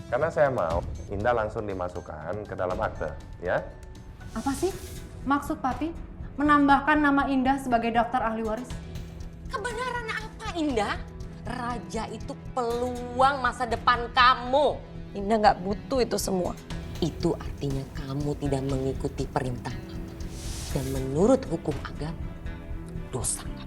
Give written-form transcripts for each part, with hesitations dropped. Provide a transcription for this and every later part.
Karena saya mau Indah langsung dimasukkan ke dalam akte, ya. Apa sih maksud Papi menambahkan nama Indah sebagai daftar ahli waris? Kebenaran apa, Indah? Raja itu peluang masa depan kamu. Indah nggak butuh itu semua. Itu artinya kamu tidak mengikuti perintah Mama. Dan menurut hukum agama, dosa kamu.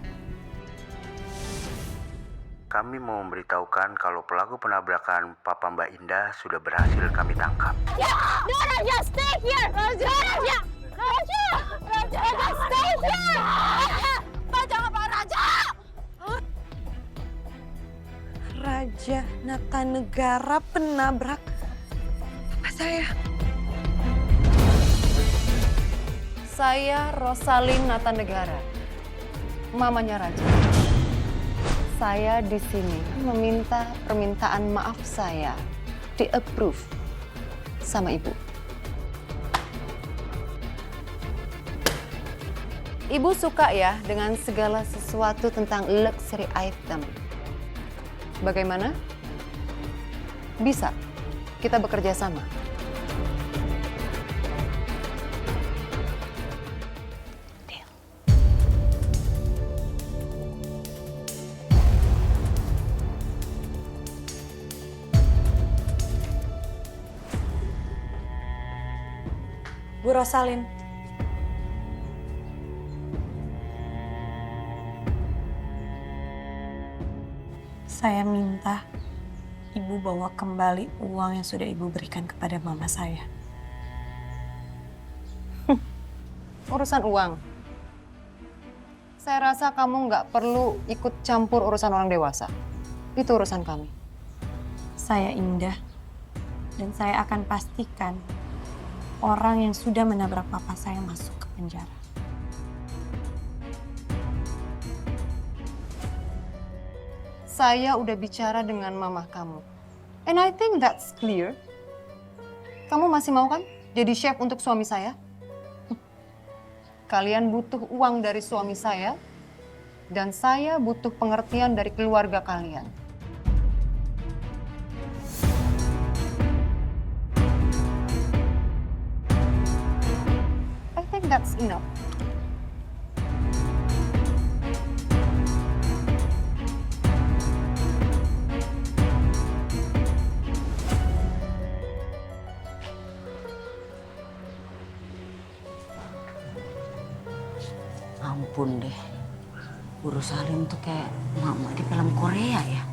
Kami mau memberitahukan kalau pelaku penabrakan Papa Mbak Indah sudah berhasil kami tangkap. Ya, no, Raja, stay here. Raja, Raja, Raja, Raja, Raja, stay here. Pak, jangan Pak Raja. Raja Natanegara penabrak apa saya? Saya Rosalin Natanegara, mamanya Raja. Saya di sini meminta permintaan maaf saya di-approve sama Ibu. Ibu suka ya dengan segala sesuatu tentang luxury item. Bagaimana? Bisa kita bekerja sama. Bu Rosalin. Saya minta Ibu bawa kembali uang yang sudah Ibu berikan kepada mama saya. Urusan uang. Saya rasa kamu nggak perlu ikut campur urusan orang dewasa. Itu urusan kami. Saya Indah dan saya akan pastikan orang yang sudah menabrak papa saya masuk ke penjara. Saya udah bicara dengan mama kamu. And I think that's clear. Kamu masih mau kan jadi chef untuk suami saya? Kalian butuh uang dari suami saya, dan saya butuh pengertian dari keluarga kalian. I think that's enough. Ampun deh, Bu Rosalin tuh kayak mama di film Korea ya.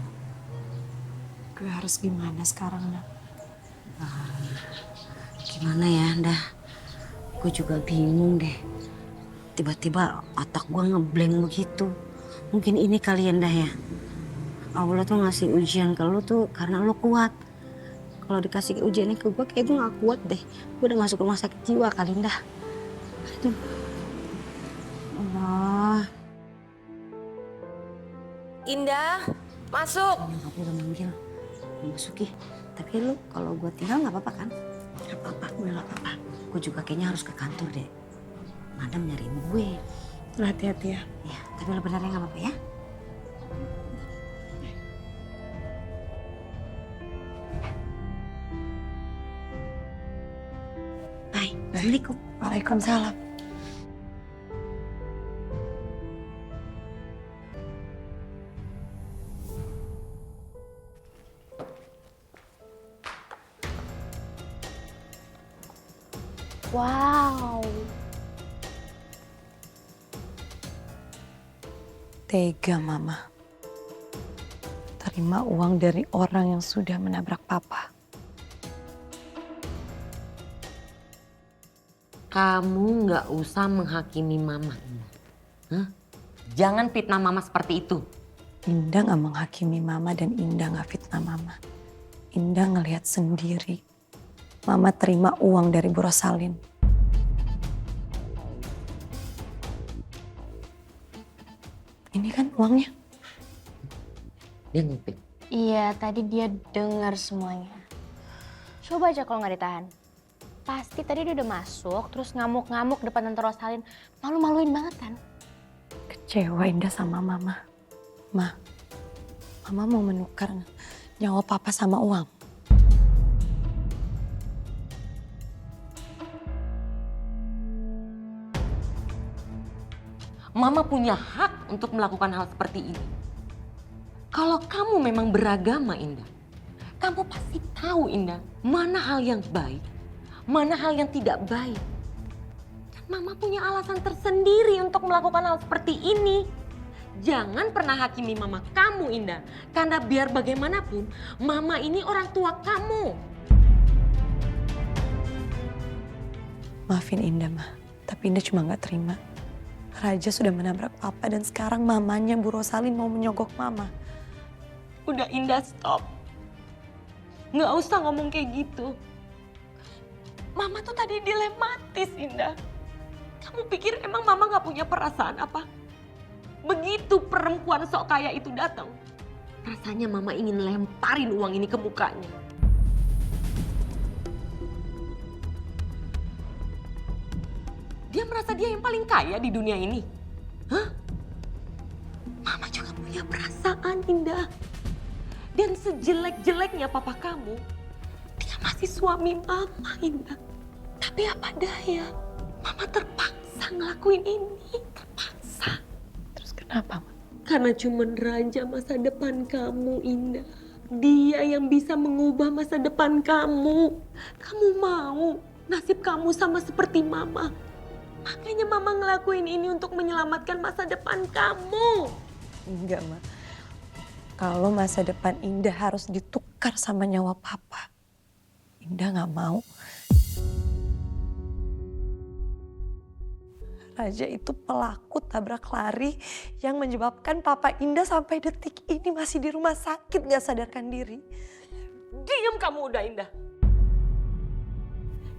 Gue harus gimana sekarang, Nak? Gimana ya, Ndah? Gue juga bingung deh. Tiba-tiba otak gue ngeblank begitu. Mungkin ini kali ya, Ndah ya. Allah tuh ngasih ujian ke lu tuh karena lu kuat. Kalau dikasih ujiannya ke gue kayak gue gak kuat deh. Gue udah masuk rumah sakit jiwa kali, Ndah. Aduh. Allah. Indah, masuk. Aku udah manggil. Masuki. Tapi lu kalau gue tinggal gak apa-apa kan? Gak apa-apa, gue gak apa-apa. Gue juga kayaknya harus ke kantor deh. Madam nyariin gue. Hati-hati ya. Ya, tapi lu benernya gak apa-apa ya? Bye. Assalamualaikum. Waalaikumsalam. Wow. Tega Mama. Terima uang dari orang yang sudah menabrak Papa. Kamu nggak usah menghakimi Mama. Hah? Jangan fitnah Mama seperti itu. Indah nggak menghakimi Mama dan Indah nggak fitnah Mama. Indah ngelihat sendiri. Mama terima uang dari Bu Rosalin. Ini kan uangnya. Dia ngupik. Iya, tadi dia dengar semuanya. Coba aja kalau nggak ditahan. Pasti tadi dia udah masuk, terus ngamuk-ngamuk depan Tante Rosalin. Malu-maluin banget kan? Kecewa Indah sama Mama. Mama mau menukar nyawa Papa sama uang. Mama punya hak untuk melakukan hal seperti ini. Kalau kamu memang beragama, Indah, kamu pasti tahu, Indah, mana hal yang baik, mana hal yang tidak baik. Dan Mama punya alasan tersendiri untuk melakukan hal seperti ini. Jangan pernah hakimi Mama kamu, Indah. Karena biar bagaimanapun, Mama ini orang tua kamu. Maafin Indah, Ma. Tapi Indah cuma gak terima. Raja sudah menabrak Papa dan sekarang mamanya Bu Rosalin mau menyogok Mama. Udah, Indah, stop. Nggak usah ngomong kayak gitu. Mama tuh tadi dilematis, Indah. Kamu pikir emang Mama nggak punya perasaan apa? Begitu perempuan sok kaya itu datang, rasanya Mama ingin lemparin uang ini ke mukanya. Dia merasa dia yang paling kaya di dunia ini. Hah? Mama juga punya perasaan, Indah. Dan sejelek-jeleknya papa kamu, dia masih suami Mama, Indah. Tapi apa daya, Mama terpaksa ngelakuin ini, terpaksa. Terus kenapa, Ma? Karena cuman Raja masa depan kamu, Indah. Dia yang bisa mengubah masa depan kamu. Kamu mau nasib kamu sama seperti Mama. Makanya Mama ngelakuin ini untuk menyelamatkan masa depan kamu. Enggak, Ma. Kalau masa depan Indah harus ditukar sama nyawa Papa, Indah gak mau. Raja itu pelaku tabrak lari yang menyebabkan Papa Indah sampai detik ini masih di rumah sakit gak sadarkan diri. Diam kamu udah, Indah.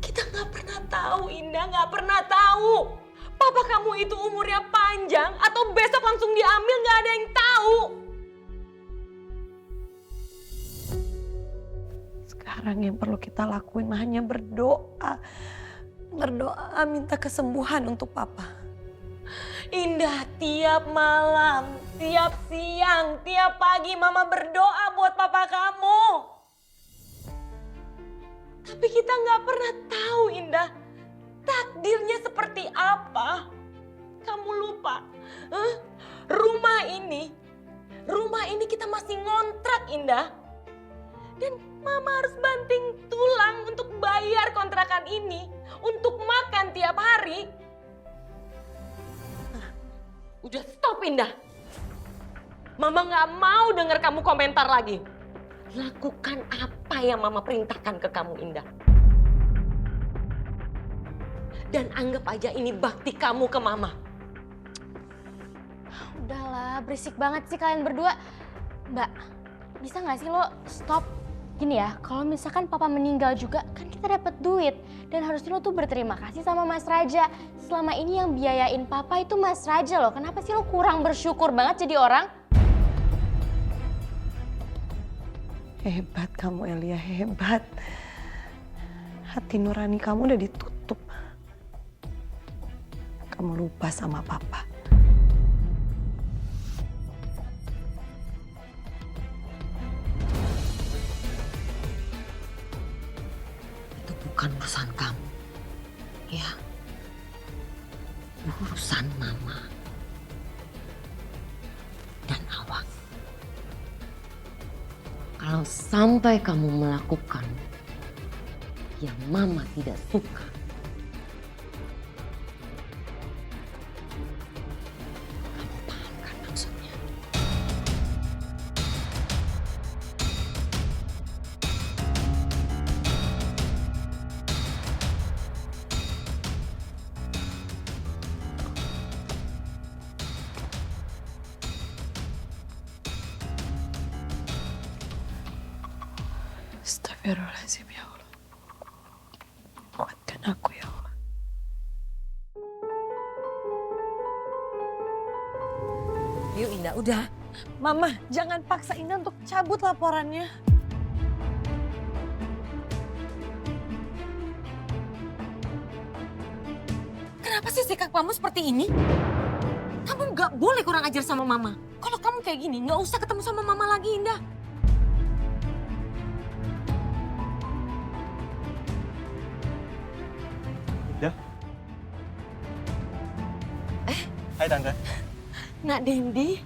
Kita gak pernah tahu, Indah, gak pernah tahu. Papa kamu itu umurnya panjang atau besok langsung diambil, gak ada yang tahu. Sekarang yang perlu kita lakuin hanya berdoa. Berdoa minta kesembuhan untuk Papa. Indah, tiap malam, tiap siang, tiap pagi Mama berdoa buat papa kamu. Tapi kita nggak pernah tahu, Indah, takdirnya seperti apa. Kamu lupa, rumah ini kita masih ngontrak, Indah. Dan Mama harus banting tulang untuk bayar kontrakan ini, untuk makan tiap hari. Udah stop, Indah. Mama nggak mau dengar kamu komentar lagi. Lakukan apa yang Mama perintahkan ke kamu, Indah. Dan anggap aja ini bakti kamu ke Mama. Udahlah, berisik banget sih kalian berdua. Mbak, bisa nggak sih lo stop? Gini ya, kalau misalkan Papa meninggal juga, kan kita dapat duit. Dan harusnya lo tuh berterima kasih sama Mas Raja. Selama ini yang biayain Papa itu Mas Raja loh. Kenapa sih lo kurang bersyukur banget jadi orang? Hebat kamu, Elia, hebat. Hati nurani kamu udah ditutup. Kamu lupa sama Papa. Itu bukan urusan kamu. Ya. Urusan Mama. Dan awas. Kalau sampai kamu melakukan yang Mama tidak suka, kamu paham kan maksudnya? Astagfirullahaladzim, ya Allah. Kuatkan aku, ya Allah. Yuk Indah, udah. Mama, jangan paksa Indah untuk cabut laporannya. Kenapa sih sikap kamu seperti ini? Kamu nggak boleh kurang ajar sama Mama. Kalau kamu kayak gini, nggak usah ketemu sama Mama lagi, Indah. Hai Tante. Nak Dendi,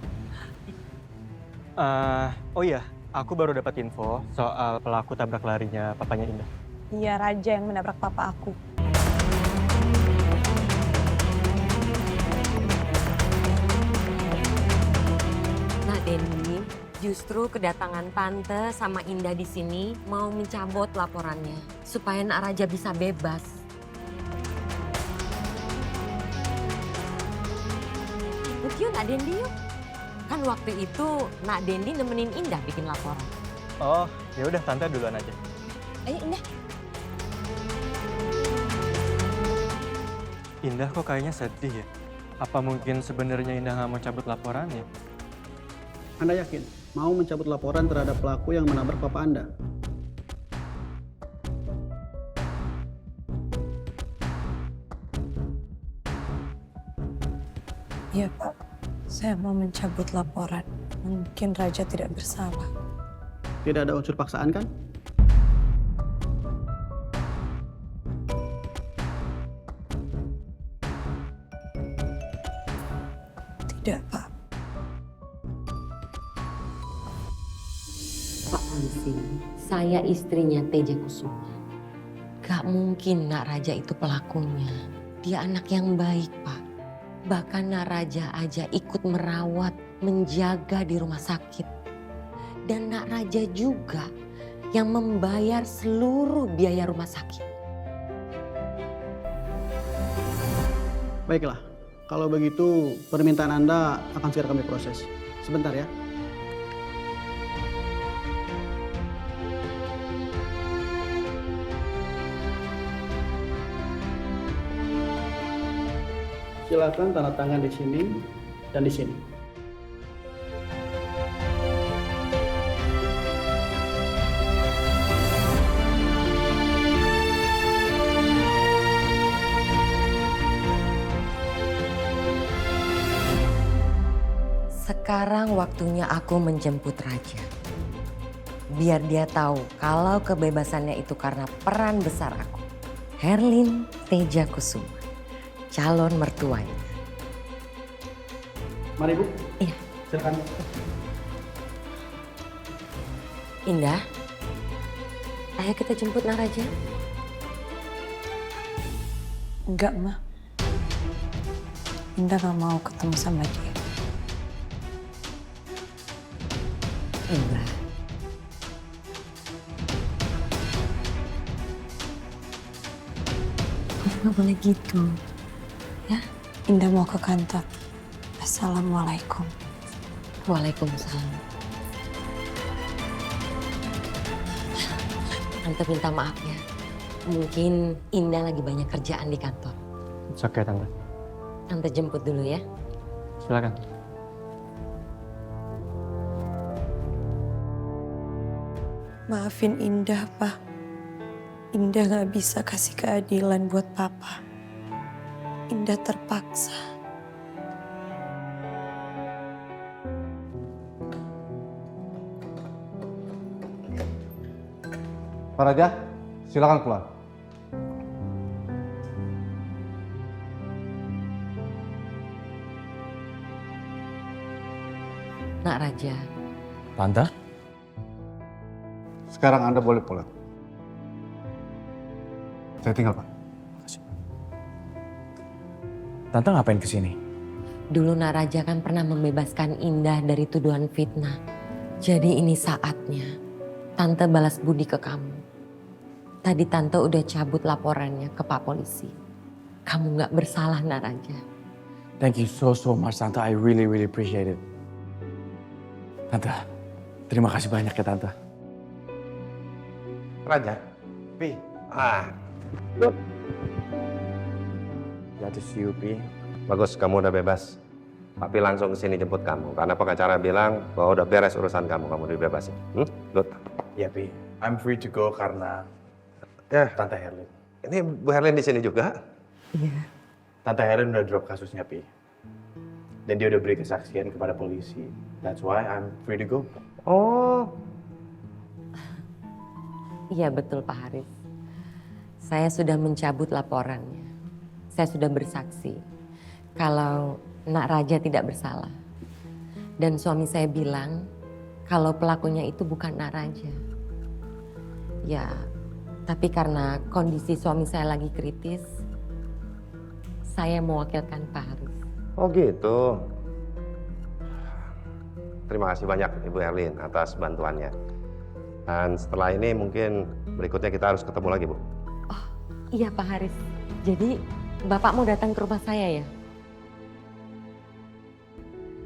Oh iya, aku baru dapat info soal pelaku tabrak larinya papanya Indah. Iya, Raja yang menabrak papa aku. Nak Dendi, justru kedatangan Tante sama Indah di sini mau mencabut laporannya supaya Nak Raja bisa bebas. Yuk Nak Dendi yuk. Kan waktu itu Nak Dendi nemenin Indah bikin laporan. Oh, ya udah Tante duluan aja. Ayo Indah. Indah kok kayaknya sedih ya? Apa mungkin sebenarnya Indah nggak mau cabut laporannya? Anda yakin mau mencabut laporan terhadap pelaku yang menabrak papa Anda? Iya, Pak. Saya mau mencabut laporan. Mungkin Raja tidak bersalah. Tidak ada unsur paksaan kan? Tidak, Pak. Pak Polisi, saya istrinya Teja Kusuma. Gak mungkin Nak Raja itu pelakunya. Dia anak yang baik, Pak. Bahkan Nak Raja aja ikut merawat, menjaga di rumah sakit. Dan Nak Raja juga yang membayar seluruh biaya rumah sakit. Baiklah, kalau begitu permintaan Anda akan segera kami proses. Sebentar ya. Silakan tanda tangan di sini dan di sini. Sekarang waktunya aku menjemput Raja. Biar dia tahu kalau kebebasannya itu karena peran besar aku. Herlin Teja Kusuma, calon mertuanya. Mari Bu. Iya. Silakan. Indah, ayo kita jemput Nak Raja. Enggak, Ma. Indah gak mau ketemu sama dia. Indah. Nggak boleh gitu. Ya, Indah mau ke kantor. Assalamualaikum. Waalaikumsalam. Tante minta maaf ya. Mungkin Indah lagi banyak kerjaan di kantor. It's okay, Tante. Tante jemput dulu ya. Silakan. Maafin Indah, Pak. Indah gak bisa kasih keadilan buat Papa. Indah terpaksa. Pak Raja, silakan keluar. Nak Raja, Tante? Sekarang Anda boleh pulang. Saya tinggal, Pak. Tante ngapain kesini? dulu Nak Raja kan pernah membebaskan Indah dari tuduhan fitnah. Jadi ini saatnya Tante balas budi ke kamu. Tadi Tante udah cabut laporannya ke Pak Polisi. Kamu gak bersalah, Nak Raja. Thank you so much, Tante. I really appreciate it. Tante, terima kasih banyak ya, Tante. Raja. Pi. Glad to see you, Pi. Bagus, kamu udah bebas. Papi langsung ke sini jemput kamu. Karena pengacara bilang bahwa udah beres urusan kamu dibebasin. Good. Ya, Pi. I'm free to go karena Tante Herlin. Ini Bu Herlin di sini juga? Iya. Tante Herlin udah drop kasusnya, Pi. Dan dia udah beri kesaksian kepada polisi. That's why I'm free to go. Oh. Iya betul Pak Haris. Saya sudah mencabut laporannya. Saya sudah bersaksi kalau Nak Raja tidak bersalah. Dan suami saya bilang kalau pelakunya itu bukan Nak Raja. Ya, tapi karena kondisi suami saya lagi kritis, saya mewakilkan Pak Haris. Oh gitu. Terima kasih banyak Ibu Erlin atas bantuannya. Dan setelah ini mungkin berikutnya kita harus ketemu lagi, Bu. Oh iya Pak Haris, jadi Bapak mau datang ke rumah saya ya?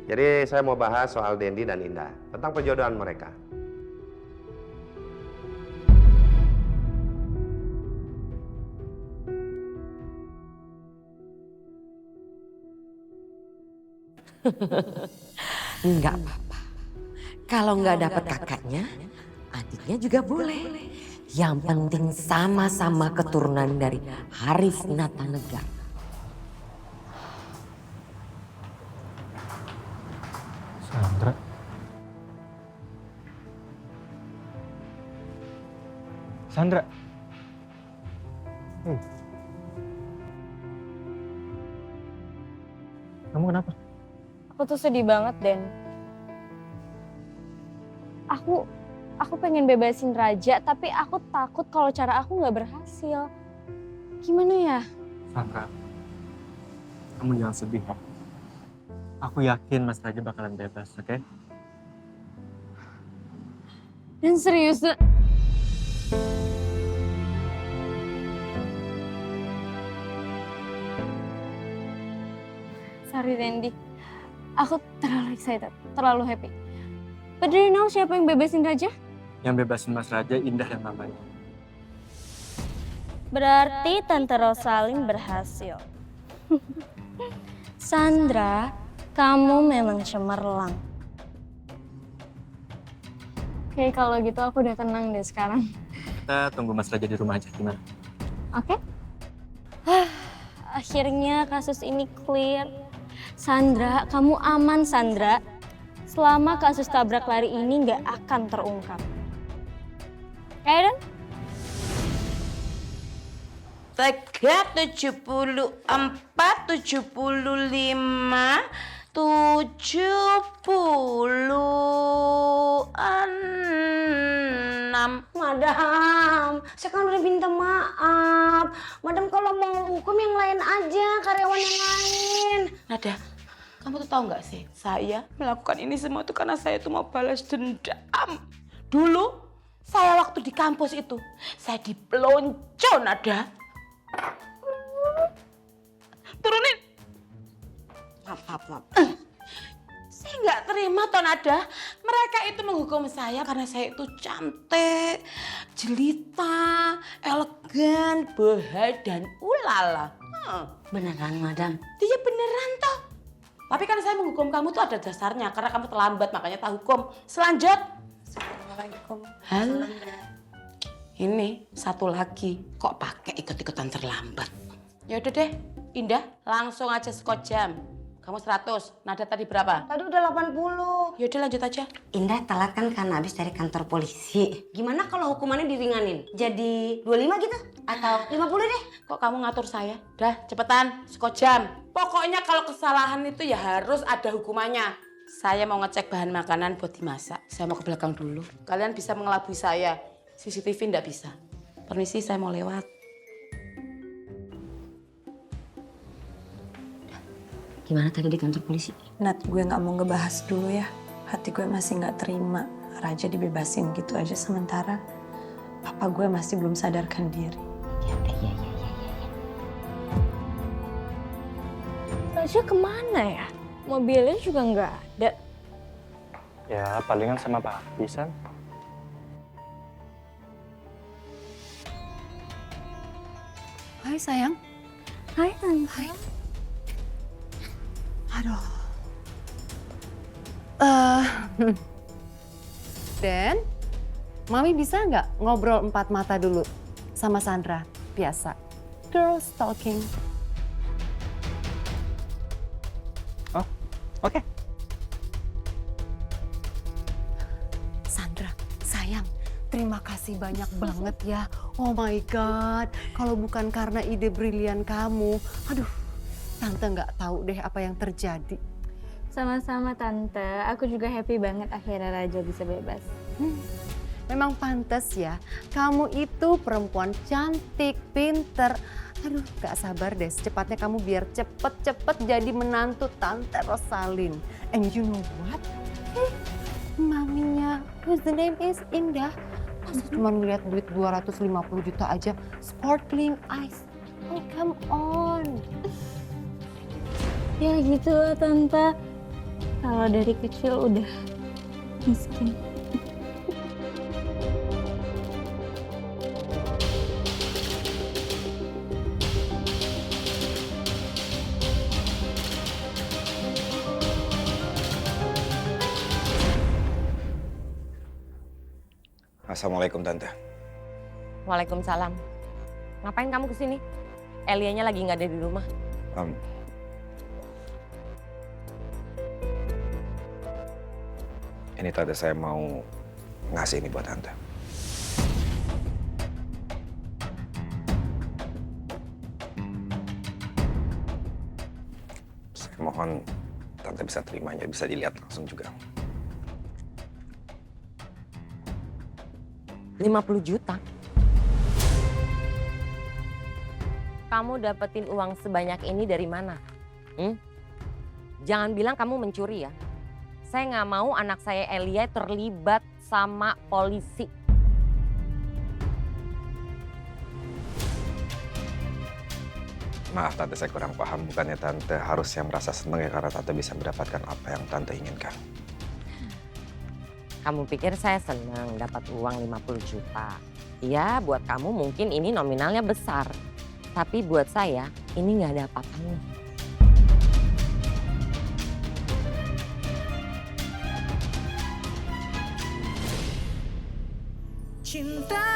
Jadi saya mau bahas soal Dendi dan Indah, tentang perjodohan mereka. Enggak apa-apa. Kalau nggak dapat kakaknya, adiknya juga boleh. Yang penting sama-sama keturunan dari Haris Natanegar. Sandra. Sandra. Kamu kenapa? Aku tuh sedih banget, Den. Aku pengen bebasin Raja, tapi aku takut kalau cara aku nggak berhasil. Gimana ya? Sandra, kamu jangan sedih. Aku yakin Mas Raja bakalan bebas, oke? Dan serius, Den. Sorry, Randy. Aku terlalu excited, terlalu happy. But do you know siapa yang bebasin Raja? Yang bebasin Mas Raja, Indah dan mamanya. Berarti Tante Rosaling berhasil. Sandra, kamu memang cemerlang. Oke, kalau gitu aku udah tenang deh sekarang. Kita tunggu Mas Raja di rumah aja, gimana? Oke? Akhirnya kasus ini clear. Sandra, kamu aman Sandra. Selama kasus tabrak lari ini nggak akan terungkap. Aiden? 74, 75, 76. Madam, saya kan udah minta maaf. Madam kalau mau hukum yang lain aja, karyawan yang lain. Nada, kamu tuh tahu nggak sih, saya melakukan ini semua tuh karena saya tuh mau balas dendam. Dulu, saya waktu di kampus itu, saya dipelonco, Nada. Turunin. Maaf. Saya nggak terima toh Nada. Mereka itu menghukum saya karena saya itu cantik, jelita, elegan, bahaya dan ulala. Beneran, Madam? Iya beneran toh. Tapi kan saya menghukum kamu tuh ada dasarnya karena kamu terlambat makanya tak hukum. Selanjut. Assalamualaikum. Halo. Ini satu lagi kok pakai ikut-ikutan terlambat. Ya udah deh, Indah langsung aja skot jam. Kamu 100, Nada tadi berapa? Tadi udah 80. Ya udah lanjut aja. Indah telat kan karena habis dari kantor polisi. Gimana kalau hukumannya diringanin? Jadi 25 gitu? Atau 50 deh? Kok kamu ngatur saya? Dah, cepetan, skot jam. Pokoknya kalau kesalahan itu ya harus ada hukumannya. Saya mau ngecek bahan makanan buat dimasak. Saya mau ke belakang dulu. Kalian bisa mengelabui saya. CCTV nggak bisa. Permisi, saya mau lewat. Gimana tadi di kantor polisi? Nat, gue nggak mau ngebahas dulu ya. Hati gue masih nggak terima Raja dibebasin gitu aja sementara papa gue masih belum sadarkan diri. Ya udah, iya. Raja kemana ya? Mobilnya juga nggak ada. Ya, palingan sama Pak Hafisan. Hai sayang. Hai Tante. Hai. Aduh. Dan, Mami bisa nggak ngobrol 4 mata dulu sama Sandra? Biasa. Girls talking. Oh, oke. Sandra, sayang, terima kasih banyak banget ya. Oh my God, kalau bukan karena ide brilian kamu, aduh, Tante nggak tahu deh apa yang terjadi. Sama-sama Tante, aku juga happy banget akhirnya Raja bisa bebas. Memang pantas ya, kamu itu perempuan cantik, pinter. Aduh, gak sabar deh secepatnya kamu biar cepet-cepet jadi menantu Tante Rosalin. And you know what? Maminya, whose the name is Indah. Masa cuma ngeliat duit 250 juta aja, sparkling eyes. Oh, come on. Ya gitu lah Tante, kalau dari kecil udah miskin. Assalamualaikum Tante. Waalaikumsalam. Ngapain kamu kesini? Elianya lagi nggak ada di rumah. Ini Tante, saya mau ngasih ini buat Tante. Saya mohon Tante bisa terimanya, bisa dilihat langsung juga. 50 juta? Kamu dapetin uang sebanyak ini dari mana? Jangan bilang kamu mencuri ya. Saya nggak mau anak saya Elia terlibat sama polisi. Maaf Tante, saya kurang paham. Bukannya Tante harusnya merasa senang ya karena Tante bisa mendapatkan apa yang Tante inginkan. Kamu pikir saya senang dapat uang 50 juta? Ya, buat kamu mungkin ini nominalnya besar. Tapi buat saya, ini nggak ada apa-apanya. Cinta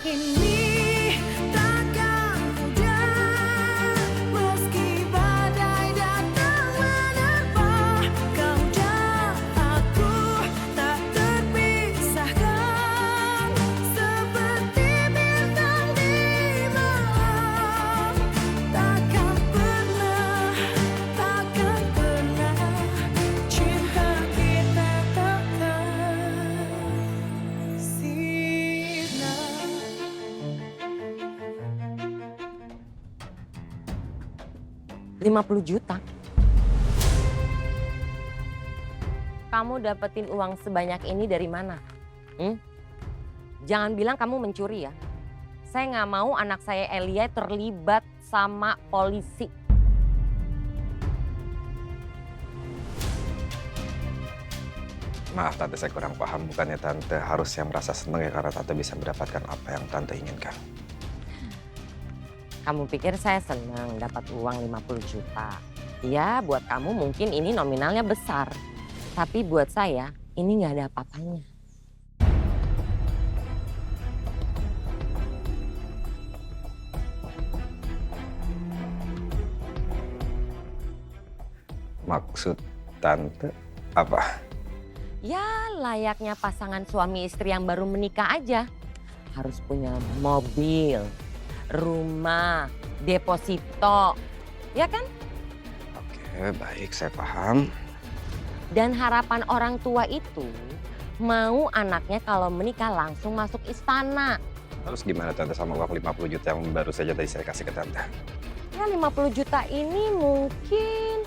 ini takkan mudah, meski badai datang menerpa. Kau dan aku tak terpisahkan, seperti bintang di malam. Takkan pernah cinta kita takkan sirna. 50 juta? Kamu dapetin uang sebanyak ini dari mana? Jangan bilang kamu mencuri ya. Saya nggak mau anak saya Elia terlibat sama polisi. Maaf Tante, saya kurang paham. Bukannya Tante harusnya merasa senang ya karena Tante bisa mendapatkan apa yang Tante inginkan. Kamu pikir saya senang dapat uang 50 juta? Ya, buat kamu mungkin ini nominalnya besar. Tapi buat saya, ini nggak ada apa-apanya. Maksud Tante apa? Ya, layaknya pasangan suami istri yang baru menikah aja. Harus punya mobil, rumah, deposito, ya kan? Oke, baik, saya paham. Dan harapan orang tua itu mau anaknya kalau menikah langsung masuk istana. Terus gimana Tante sama uang 50 juta yang baru saja tadi saya kasih ke Tante? Ya 50 juta ini mungkin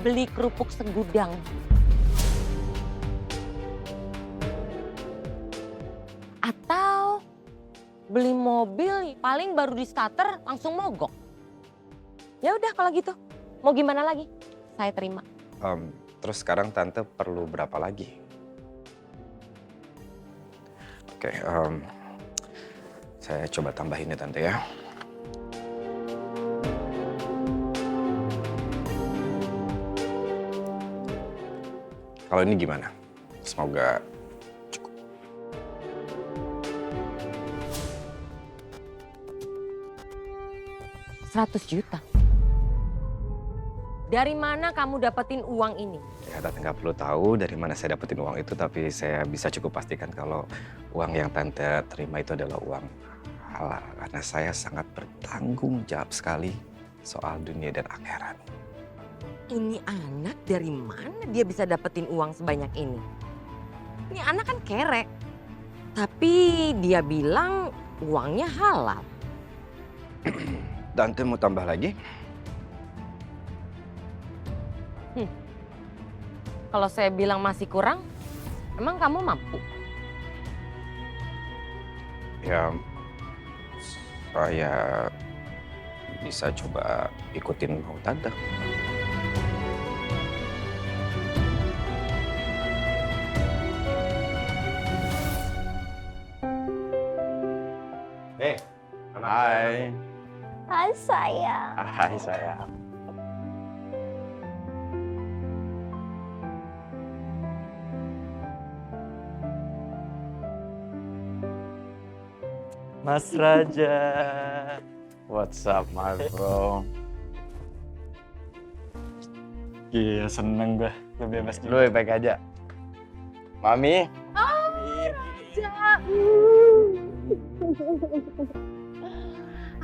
beli kerupuk segudang. Atau beli mobil paling baru di starter langsung mogok. Ya udah kalau gitu, mau gimana lagi? Saya terima. Terus sekarang Tante perlu berapa lagi? Oke, saya coba tambahin ya Tante ya. Kalau ini gimana? Semoga cukup. $100 juta. Dari mana kamu dapetin uang ini? Ya Tante nggak perlu tahu dari mana saya dapetin uang itu, tapi saya bisa cukup pastikan kalau uang yang Tante terima itu adalah uang halal. Karena saya sangat bertanggung jawab sekali soal dunia dan akhirat. Ini anak dari mana dia bisa dapetin uang sebanyak ini? Ini anak kan kere. Tapi dia bilang uangnya halal. Tante mau tambah lagi? Kalau saya bilang masih kurang, emang kamu mampu? Ya, saya bisa coba ikutin mau tante. Hai. Hai sayang. Hai sayang. Mas Raja. What's up, my bro? Iya, seneng gue. Lu bebas gitu. Lu baik aja. Mami. Oh, Raja.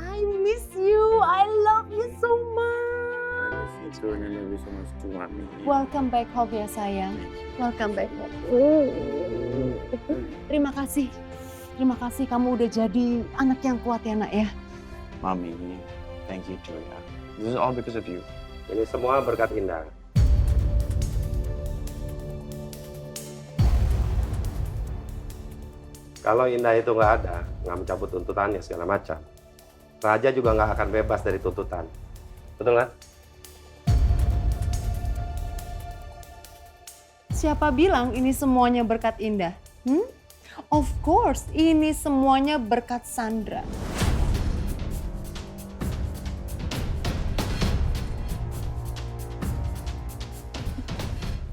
I miss you. I love you so much. Welcome back home ya sayang. Welcome back home. Terima kasih. Terima kasih kamu udah jadi anak yang kuat ya nak ya. Mami, thank you too ya. This is all because of you. Ini semua berkat Indah. Kalau Indah itu nggak ada, nggak mencabut tuntutannya segala macam, Raja juga nggak akan bebas dari tuntutan. Betul nggak? Siapa bilang ini semuanya berkat Indah? Of course, ini semuanya berkat Sandra.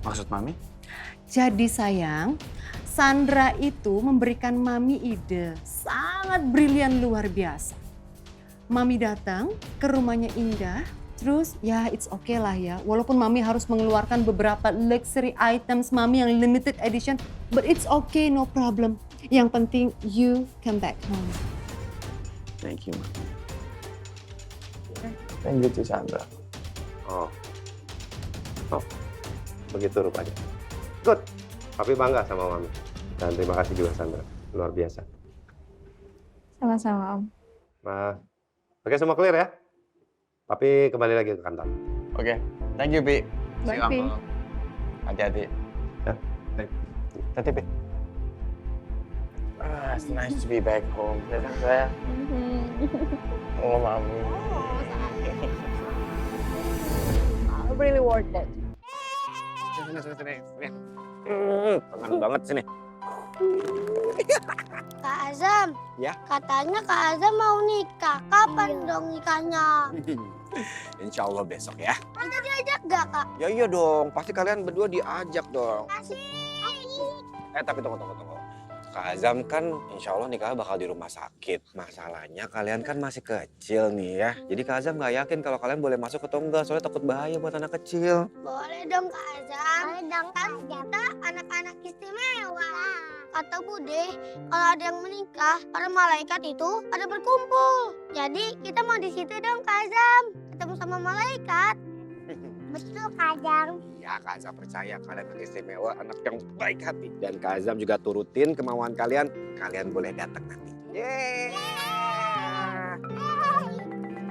Maksud Mami? Jadi sayang, Sandra itu memberikan Mami ide sangat brilian luar biasa. Mami datang ke rumahnya Indah, terus ya it's okay lah ya. Walaupun Mami harus mengeluarkan beberapa luxury items Mami yang limited edition, but it's okay, no problem. Yang penting you come back home. Thank you, Mami. Thank you to Sandra. Oh, begitu rupanya. Good. Papi bangga sama Mami. Dan terima kasih juga Sandra. Luar biasa. Sama-sama Om. Nah, oke semua clear ya? Papi kembali lagi ke kantor. Oke, thank you, Pi. Bye, See you, Pi. Uncle. Hati-hati. Ya. Hati, Pi. It's nice to be back home. Datang saya. Oh, Mami. Really worth it. Sini. Pengen banget sini. Kak Azam. Ya? Katanya Kak Azam mau nikah. Kapan dong nikahnya? Insya Allah besok ya. Kita diajak gak Kak? Ya iya dong, pasti kalian berdua diajak dong. Kasih. Tapi tunggu. Kak Azam kan insya Allah nikahnya bakal di rumah sakit. Masalahnya kalian kan masih kecil nih ya. Jadi Kak Azam nggak yakin kalau kalian boleh masuk atau enggak. Soalnya takut bahaya buat anak kecil. Boleh dong Kak Azam. Boleh dong Kak Azam. Kita anak-anak istimewa. Kata Bude, kalau ada yang menikah, para malaikat itu pada berkumpul. Jadi kita mau di situ dong Kak Azam. Ketemu sama malaikat. Betul Kak Azam. Ya Kak Azam percaya kalian anak istimewa, anak yang baik hati. Dan Kak Azam juga turutin kemauan kalian. Kalian boleh datang nanti. Yeay.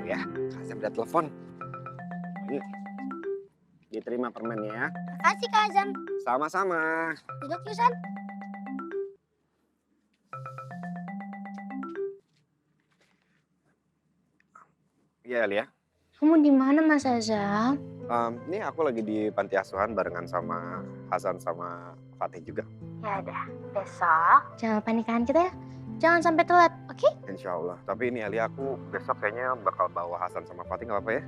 Ya, Kak Azam udah telepon. Diterima permennya ya. Makasih Kak Azam. Sama-sama. Duduk yuk San. Iya Elia. Kamu di mana Mas Azam? Ini aku lagi di panti asuhan barengan sama Hasan sama Fatih juga. Ya udah, besok jangan lupa nikahan kita ya. Jangan sampai telat, oke? Insya Allah. Tapi ini Elia, aku besok kayaknya bakal bawa Hasan sama Fatih, nggak apa-apa ya?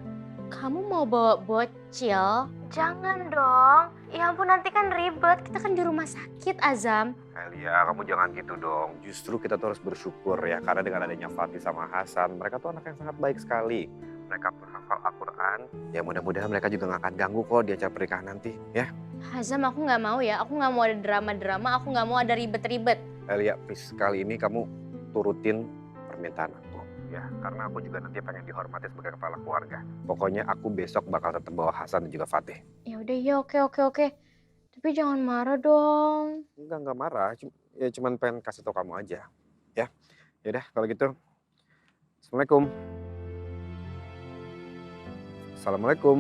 Kamu mau bawa bocil? Jangan dong. Ya ampun nanti kan ribet. Kita kan di rumah sakit Azam. Elia, kamu jangan gitu dong. Justru kita tuh harus bersyukur ya. Karena dengan adanya Fatih sama Hasan, mereka tuh anak yang sangat baik sekali. Mereka penghafal Al-Quran. Ya mudah-mudahan mereka juga gak akan ganggu kok di acara pernikahan nanti, ya. Azam aku nggak mau ya. Aku nggak mau ada drama-drama. Aku nggak mau ada ribet-ribet. Elia, please kali ini kamu turutin permintaan aku, ya. Karena aku juga nanti pengen dihormati sebagai kepala keluarga. Pokoknya aku besok bakal tetap bawa Hasan dan juga Fatih. Ya udah ya, oke. Tapi jangan marah dong. Enggak marah. Ya cuman pengen kasih tau kamu aja. Ya, yaudah kalau gitu. Assalamualaikum. Assalamualaikum.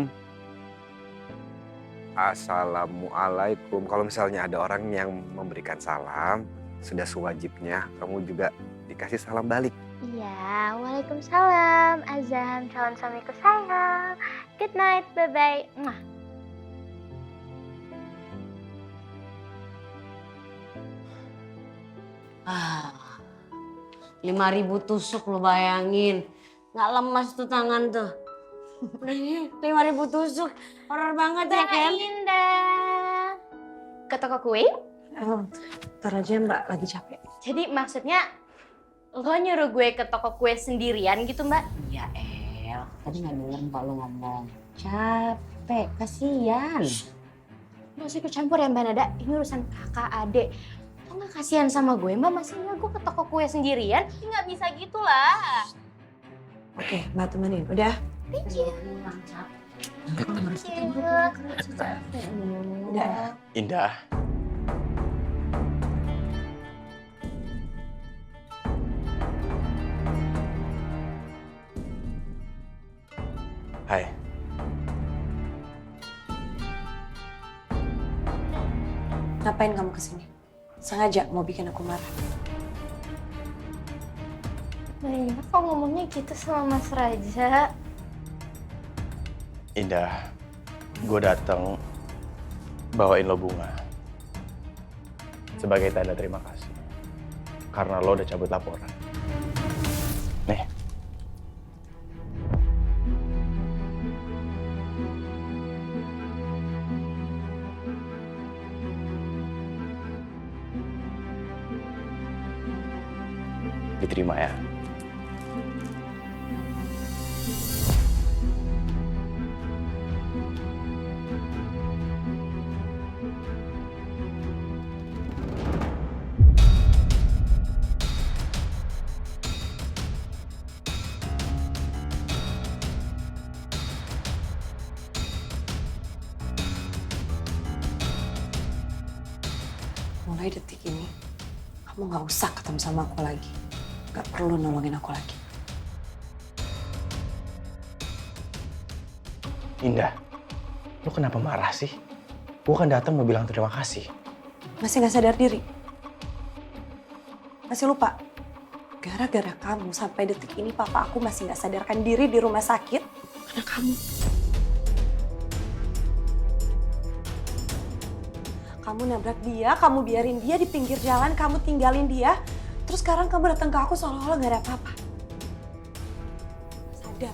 Assalamualaikum. Kalau misalnya ada orang yang memberikan salam, sudah sewajibnya kamu juga dikasih salam balik. Iya, waalaikumsalam. Azam, calon suamiku sayang. Good night, bye-bye. Mwah. Ah, 5.000 tusuk lo bayangin. Nggak lemas tuh tangan tuh. Udah nih, 5.000 tusuk. Horor banget ya, Ken? Indah. Ke toko kue? Ntar aja Mbak, lagi capek. Jadi maksudnya lo nyuruh gue ke toko kue sendirian gitu, Mbak? Ya El, tadi nggak denger Mbak lo ngomong. Capek, kasihan. Nggak usah ikut campur ya Mbak Nada, ini urusan kakak adek. Lo nggak kasihan sama gue, Mbak? Maksudnya gue ke toko kue sendirian? Ya nggak bisa gitu lah. Oke, Mbak temenin. Udah? Thank you. Udah. Indah. Hai. Ngapain kamu kesini? Sengaja mau bikin aku marah? Nah, kok ngomongnya gitu sama Mas Raja? Indah, gue datang bawain lo bunga sebagai tanda terima kasih karena lo udah cabut laporan. Nih. Diterima ya. Mulai detik ini, kamu gak usah ketemu sama aku lagi. Gak perlu nolongin aku lagi. Indah, lo kenapa marah sih? Gue kan datang mau bilang terima kasih. Masih gak sadar diri? Masih lupa? Gara-gara kamu sampai detik ini papa aku masih gak sadarkan diri di rumah sakit karena kamu. Kamu nabrak dia, kamu biarin dia di pinggir jalan, kamu tinggalin dia. Terus sekarang kamu datang ke aku seolah-olah gak ada apa-apa. Sadar.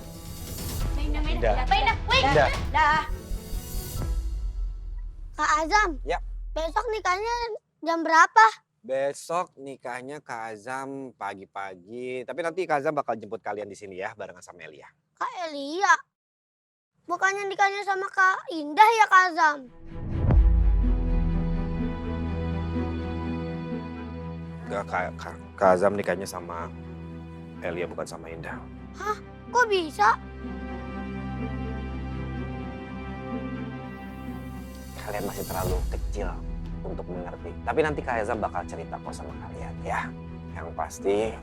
Indah. Indah. Dah. Kak Azam, Ya. besok nikahnya jam berapa? Besok nikahnya Kak Azam pagi-pagi. Tapi nanti Kak Azam bakal jemput kalian di sini ya barengan sama Elia. Kak Elia. Bukannya nikahnya sama Kak Indah ya Kak Azam? Enggak, Kak Azam nikahnya sama Elia bukan sama Indah. Hah? Kok bisa? Kalian masih terlalu kecil untuk mengerti. Tapi nanti Kak Azam bakal cerita kok sama kalian ya. Yang pasti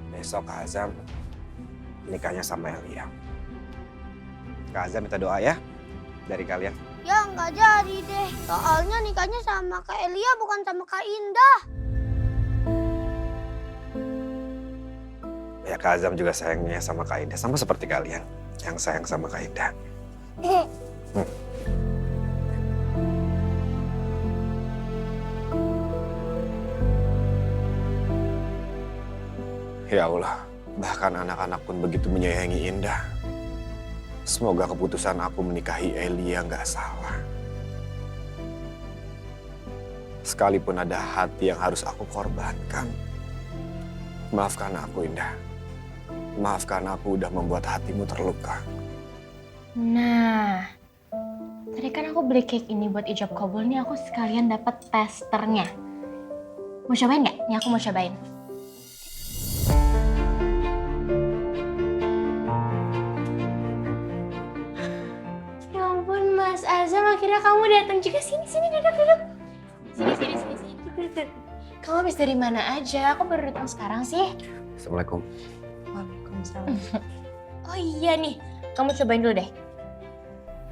besok Kak Azam nikahnya sama Elia. Kak Azam minta doa ya dari kalian. Ya nggak jadi deh. Soalnya nikahnya sama Kak Elia bukan sama Kak Indah. Ya Kak Azam juga sayangnya sama Kak Indah. Sama seperti kalian yang sayang sama Kak Indah. Ya Allah, bahkan anak-anak pun begitu menyayangi Indah. Semoga keputusan aku menikahi Elia nggak salah. Sekalipun ada hati yang harus aku korbankan. Maafkan aku, Indah. Maafkan aku udah membuat hatimu terluka. Nah, tadi kan aku beli cake ini buat ijab kabul nih, aku sekalian dapat testernya. Mau cobain nggak? Nih aku mau cobain. juga sini duduk. Sini. Duduk. Kamu habis dari mana aja? Aku baru datang sekarang sih. Assalamualaikum. Waalaikumsalam. Oh iya nih, kamu cobain dulu deh.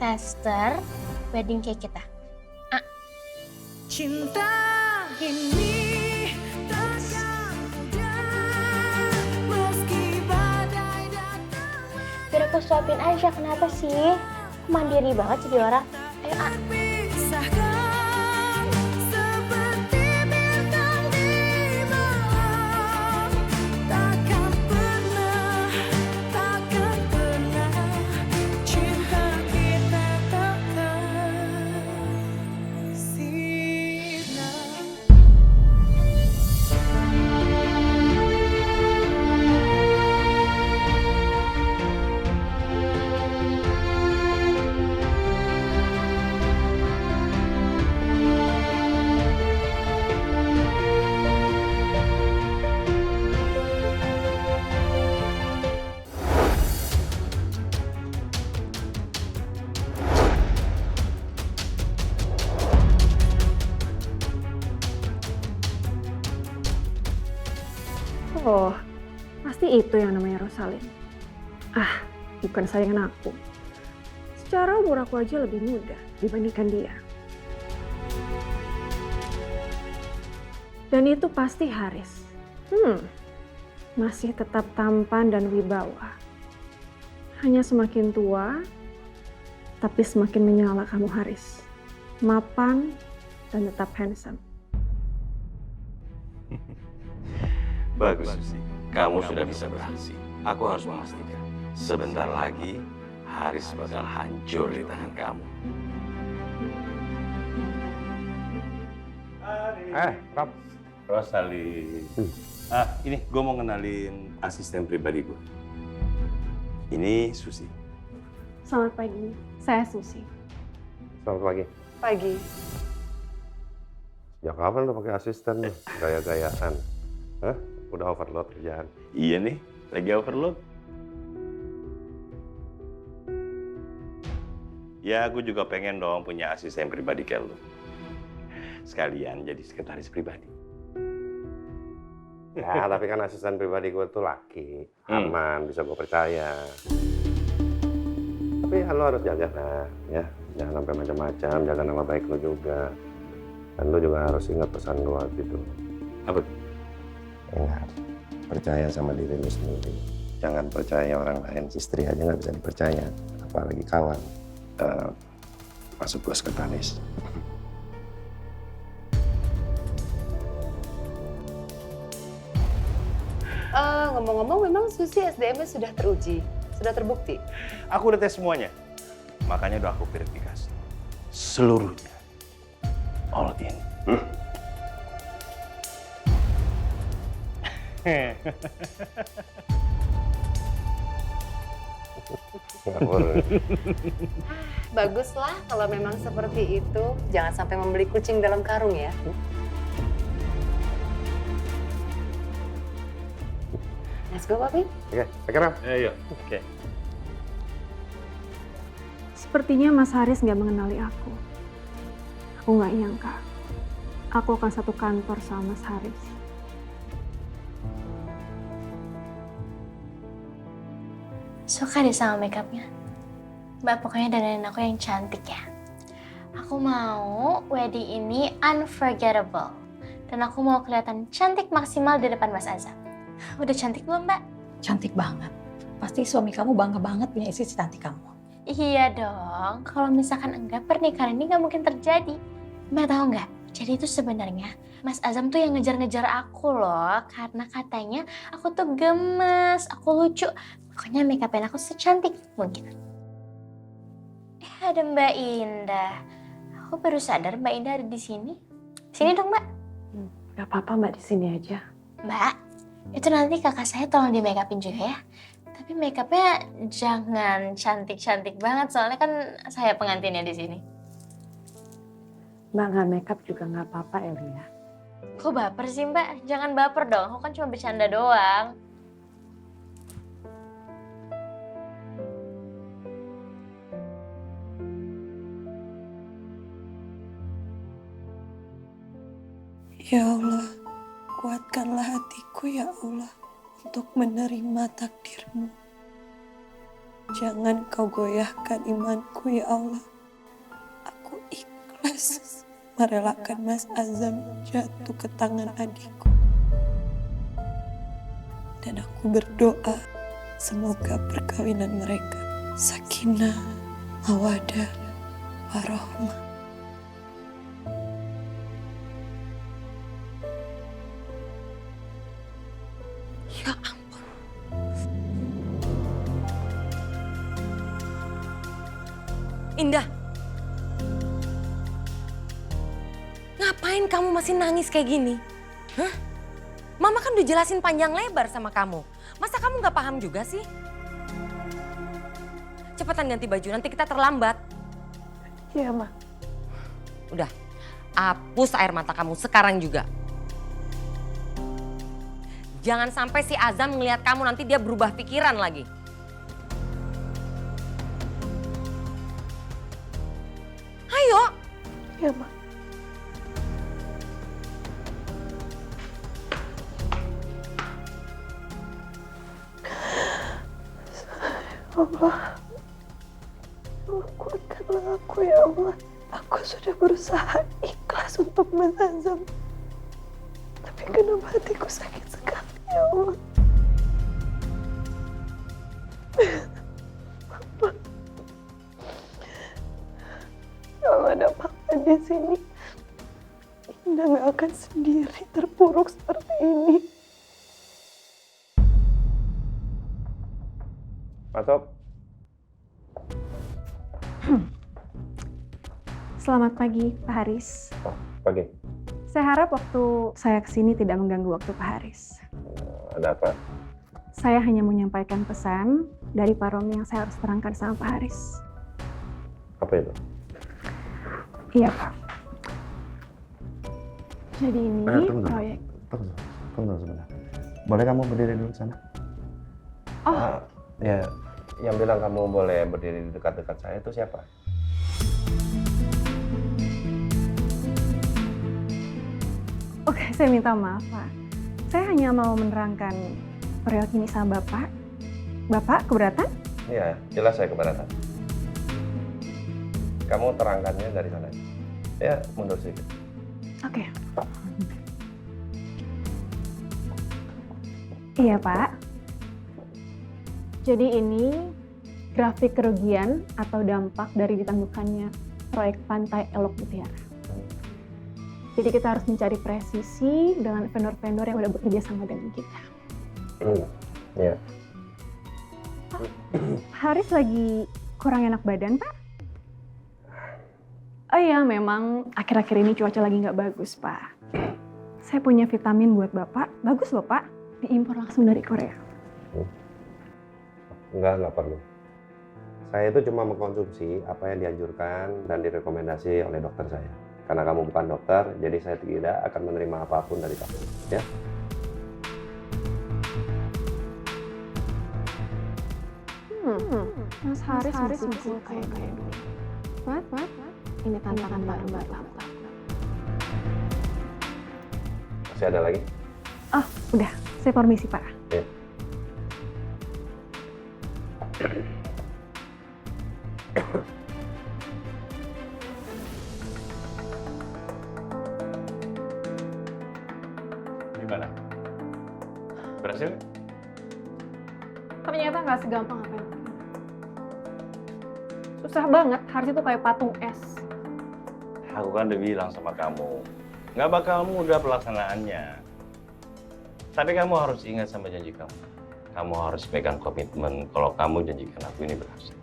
Tester wedding cake kita. Cinta ini takkan mudah meski badai datang. Biar aku suapin aja, kenapa sih? Mandiri banget jadi orang. Ayo, Pisahkan seperti bintang di malam. Takkan pernah cinta kita takkan sirna. Oh, pasti itu yang namanya Rosalin. Ah, bukan sayangan aku. Secara umur aku aja lebih muda dibandingkan dia. Dan itu pasti Haris. Masih tetap tampan dan wibawa. Hanya semakin tua, tapi semakin menyala kamu Haris. Mapan dan tetap handsome. Bagus, Susi. Kamu sudah bisa beraksi. Aku harus memastikan. Sebentar lagi, Haris bakal hancur di tangan kamu. Rob. Rosalie. Ini gue mau kenalin asisten pribadi gue. Ini Susi. Selamat pagi, saya Susi. Selamat pagi. Pagi. Ya kapan lo pakai asisten nih? Gaya-gayaan. Hah? Udah overload kerjaan. Iya nih, lagi overload. Ya, aku juga pengen dong punya asisten pribadi kayak lo. Sekalian jadi sekretaris pribadi. Ya, tapi kan asisten pribadi gue tuh laki. Aman, bisa gue percaya. Tapi ya, lo harus jaga, ya. Jangan sampai macam-macam, jaga nama baik lo juga. Dan lo juga harus ingat pesan gue waktu itu. Apa? Ingat, percaya sama diri lu sendiri. Jangan percaya orang lain. Istri aja nggak bisa dipercaya, apalagi kawan. Masuk gue sekretaris. Ngomong-ngomong, memang Susi SDM-nya sudah teruji, sudah terbukti. Aku udah tes semuanya. Makanya udah aku verifikasi. Seluruhnya. All in. Baguslah kalau memang seperti itu. Jangan sampai membeli kucing dalam karung ya. Let's go, Papi. Oke, sekarang. Ayo, oke. Sepertinya Mas Haris nggak mengenali aku. Aku nggak nyangka. Aku akan satu kantor sama Mas Haris. Suka deh sama makeupnya. Mbak, pokoknya dandanin aku yang cantik ya. Aku mau wedding ini unforgettable. Dan aku mau kelihatan cantik maksimal di depan Mas Azam. Udah cantik belum, Mbak? Cantik banget. Pasti suami kamu bangga banget punya istri secantik kamu. Iya dong. Kalau misalkan enggak, pernikahan ini nggak mungkin terjadi. Mbak tahu nggak? Jadi itu sebenarnya Mas Azam tuh yang ngejar-ngejar aku loh. Karena katanya aku tuh gemes, aku lucu. Pokoknya make upin aku secantik mungkin. Ada Mbak Indah. Aku baru sadar Mbak Indah ada di sini. Sini dong, Mbak. Gak apa-apa Mbak, di sini aja. Mbak, itu nanti kakak saya tolong di make upin juga ya. Tapi make upnya jangan cantik-cantik banget, soalnya kan saya pengantinnya di sini. Mbak nggak make up juga nggak apa-apa Elia. Kok baper sih Mbak? Jangan baper dong, aku kan cuma bercanda doang. Ya Allah, kuatkanlah hatiku ya Allah untuk menerima takdir-Mu. Jangan Kau goyahkan imanku ya Allah. Aku ikhlas merelakan Mas Azam jatuh ke tangan adikku. Dan aku berdoa semoga perkawinan mereka sakinah, mawadah, warahmah. Ya ampun. Indah. Ngapain kamu masih nangis kayak gini? Hah? Mama kan udah jelasin panjang lebar sama kamu. Masa kamu gak paham juga sih? Cepetan ganti baju, nanti kita terlambat. Iya, Ma. Udah, hapus air mata kamu sekarang juga. Jangan sampai si Azam ngelihat kamu nanti dia berubah pikiran lagi. Ayo. Iya, Ma. Allah, kuatkanlah aku ya Allah. Aku sudah berusaha ikhlas untuk Mas Azam. Tapi kenapa hatiku sakit sekali ya Allah. Kalau ada Papa di sini, Indah gak akan sendiri terpuruk seperti ini. Masuk. Selamat pagi, Pak Haris. Oh, pagi. Saya harap waktu saya kesini tidak mengganggu waktu Pak Haris. Ada apa? Saya hanya menyampaikan pesan dari Pak Romi yang saya harus terangkan sama Pak Haris. Apa itu? Iya, Pak. Jadi ini Tunggu. proyek. Tunggu sebentar. Boleh kamu berdiri dulu sana? Oh. Ya, yang bilang kamu boleh berdiri di dekat-dekat saya itu siapa? Oke, saya minta maaf, Pak. Saya hanya mau menerangkan proyek ini sama Bapak. Bapak keberatan? Iya, jelas saya keberatan. Kamu terangkannya dari sana. Ya, mundur sedikit. Oke. Iya, Pak. Jadi ini grafik kerugian atau dampak dari ditangguhkannya proyek Pantai Elok Mutiara. Jadi kita harus mencari presisi dengan vendor-vendor yang udah bekerja sama dengan kita. Iya. Haris lagi kurang enak badan, Pak? Oh iya, memang akhir-akhir ini cuaca lagi nggak bagus, Pak. Saya punya vitamin buat Bapak. Bagus loh, Pak. Diimpor langsung dari Korea. Enggak perlu. Saya itu cuma mengkonsumsi apa yang dianjurkan dan direkomendasi oleh dokter saya. Karena kamu bukan dokter, jadi saya tidak akan menerima apapun dari kamu. Ya? Mas Haris masih kayak dulu. What? Ini tantangan baru buat aku. Masih ada lagi? Oh, udah. Saya permisi, Pak. Ya. Gimana? Berhasil? Ternyata nggak segampang apa yang susah banget. Haris itu kayak patung es. Aku kan udah bilang sama kamu, nggak bakal mudah pelaksanaannya. Tapi kamu harus ingat sama janji kamu. Kamu harus pegang komitmen kalau kamu janjikan aku ini berhasil.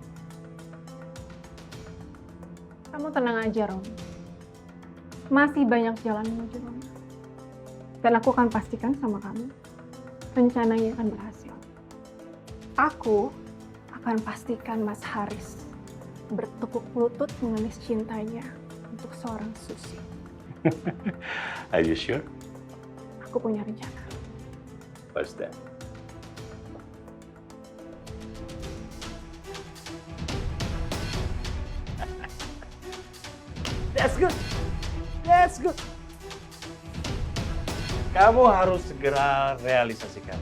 Kamu tenang aja, Rom. Masih banyak jalan menuju Roma. Dan aku akan pastikan sama kamu, rencananya akan berhasil. Aku akan pastikan Mas Haris bertekuk lutut mengemis cintanya untuk seorang Susi. Are you sure? Aku punya rencana. What's that? That's good. That's good. Kamu harus segera realisasikan.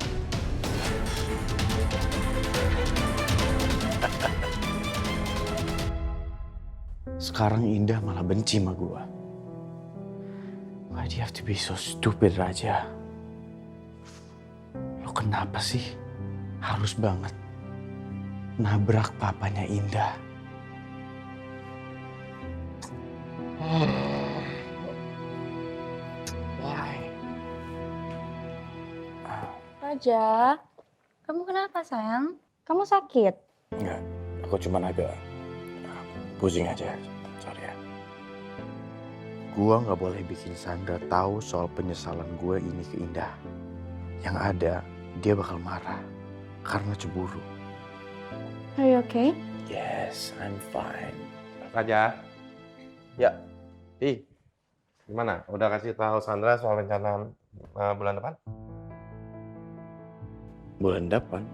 Sekarang Indah malah benci sama gua. Why do you have to be so stupid, Raja? Lo kenapa sih harus banget nabrak papanya Indah? Why? Raja, kamu kenapa sayang? Kamu sakit? Enggak, aku cuma agak pusing aja. Sorry ya. Gua nggak boleh bikin Sandra tahu soal penyesalan gue ini ke Indah. Yang ada, dia bakal marah karena cemburu. Are you okay? Yes, I'm fine. Raja. Ya. Gimana? Udah kasih tahu Sandra soal rencana bulan depan? Bulan depan?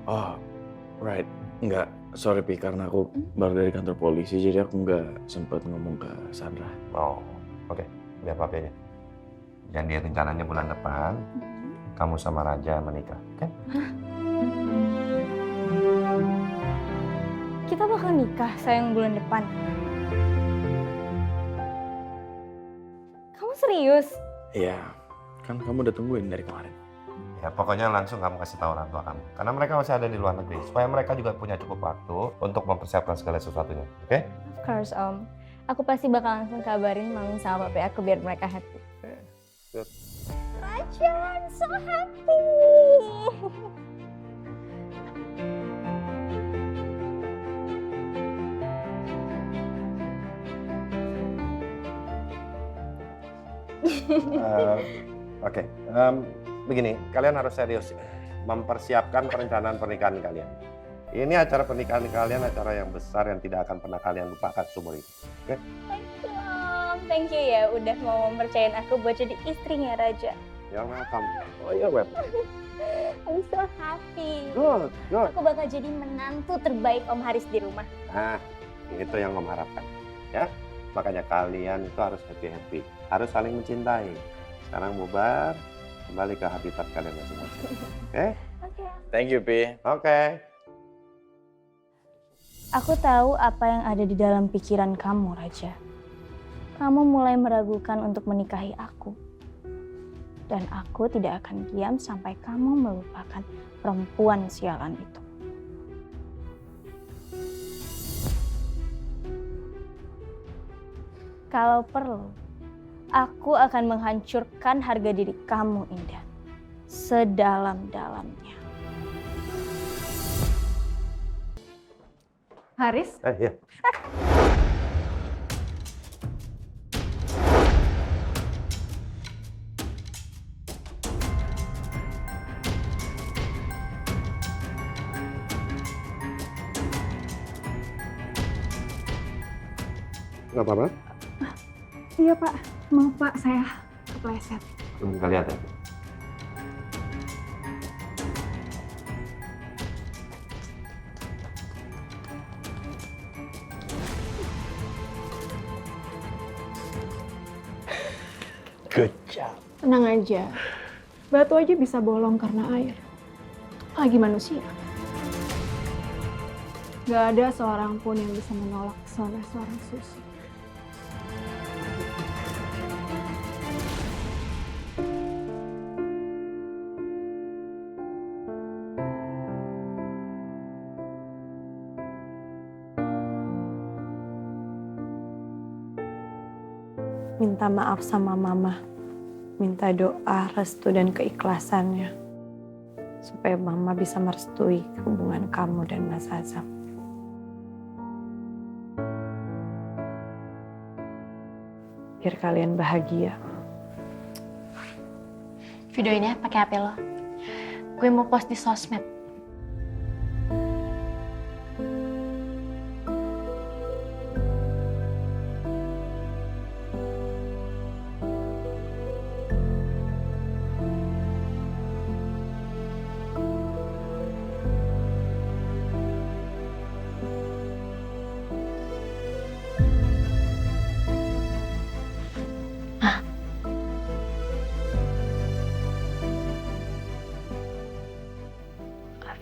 Oh, right. Enggak, sorry Pi, karena aku baru dari kantor polisi, jadi aku nggak sempat ngomong ke Sandra. Oh, oke. Biar papi aja. Jadi rencananya bulan depan, kamu sama Raja menikah, oke? Kita bakal nikah sayang bulan depan. Kamu serius? Iya, kan kamu udah tungguin dari kemarin. Ya, pokoknya langsung kamu kasih tahu orang tua kamu. Karena mereka masih ada di luar negeri. Supaya mereka juga punya cukup waktu untuk mempersiapkan segala sesuatunya. Oke? Of course, Om. Aku pasti bakal langsung kabarin mami sama papi aku biar mereka happy. Good. Raja, I'm so happy. Oke. Begini, kalian harus serius mempersiapkan perencanaan pernikahan kalian. Ini acara pernikahan kalian, acara yang besar yang tidak akan pernah kalian lupakan seumur hidup. Oke? Thank you ya udah mau mempercayain aku buat jadi istrinya Raja. You're welcome. Oh, you're welcome. I'm so happy. Good. Aku bakal jadi menantu terbaik Om Haris di rumah. Nah, itu yang Om harapkan. Ya? Makanya kalian itu harus happy-happy. Harus saling mencintai. Sekarang bubar, kembali ke habitat kalian masing-masing. Oke? Thank you, Pi. Oke. Aku tahu apa yang ada di dalam pikiran kamu, Raja. Kamu mulai meragukan untuk menikahi aku. Dan aku tidak akan diam sampai kamu melupakan perempuan sialan itu. Kalau perlu, aku akan menghancurkan harga diri kamu, Indah. Sedalam-dalamnya. Haris? Iya. Nggak apa-apa? Iya Pak, maaf Pak, saya kepleset. Kita lihat ya. Good job. Tenang aja, batu aja bisa bolong karena air. Apalagi manusia. Gak ada seorang pun yang bisa menolak soleh seorang susu. Minta maaf sama Mama. Minta doa, restu, dan keikhlasannya. Supaya Mama bisa merestui hubungan kamu dan Mas Azam. Biar kalian bahagia. Videoin ya pakai HP lo. Gue mau post di sosmed.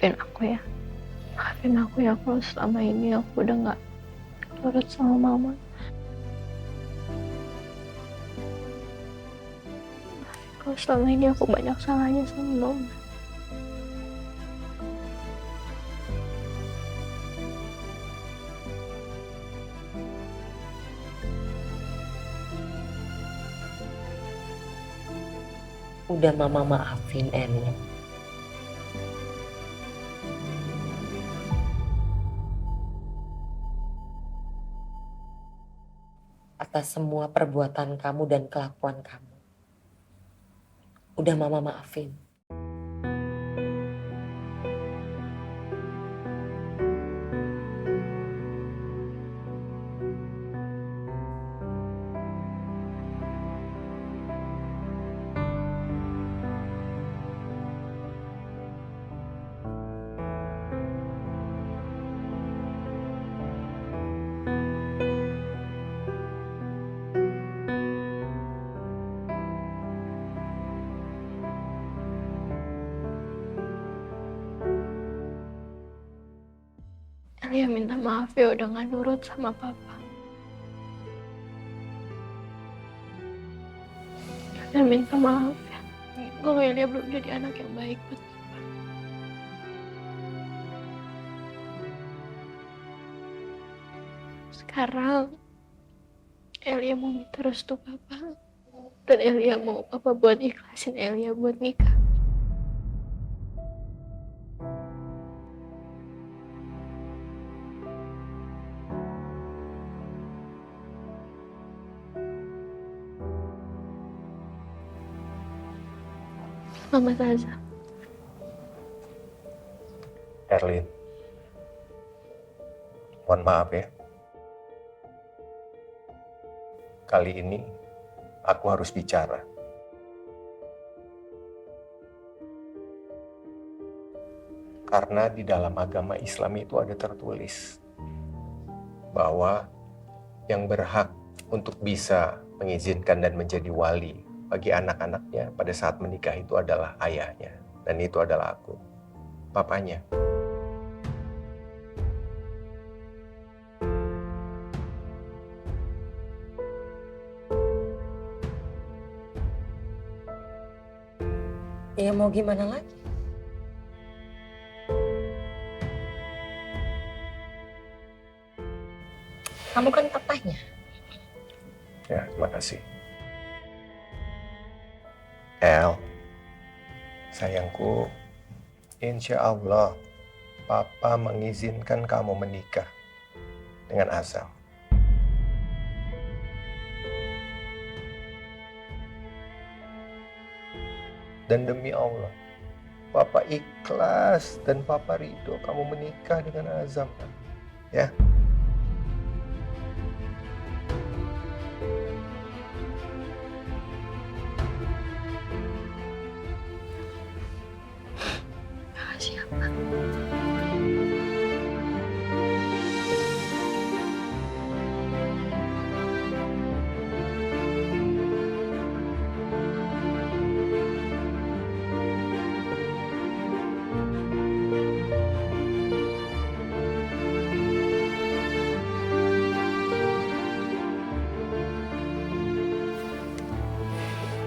Maafin aku ya. Maafin aku ya kalau selama ini aku udah nggak nurut sama mama. Kalau selama ini aku banyak salahnya sama mama. Udah mama maafin Elia. Atas semua perbuatan kamu dan kelakuan kamu. Udah mama maafin. Elia minta maaf ya udah gak nurut sama papa. Elia minta maaf ya. Kalau Elia belum jadi anak yang baik buat papa. Sekarang Elia mau minta restu papa. Dan Elia mau papa buat ikhlasin Elia buat nikah. Mama Taza. Erlin, mohon maaf ya. Kali ini aku harus bicara. Karena di dalam agama Islam itu ada tertulis bahwa yang berhak untuk bisa mengizinkan dan menjadi wali bagi anak-anaknya pada saat menikah itu adalah ayahnya. Dan itu adalah aku, papanya. Ya mau gimana lagi? Kamu kan papanya. Ya, terima kasih. El, sayangku, insya Allah Papa mengizinkan kamu menikah dengan Azam. Dan demi Allah, Papa ikhlas dan Papa ridho kamu menikah dengan Azam. Ya. Makasih ya, Pak.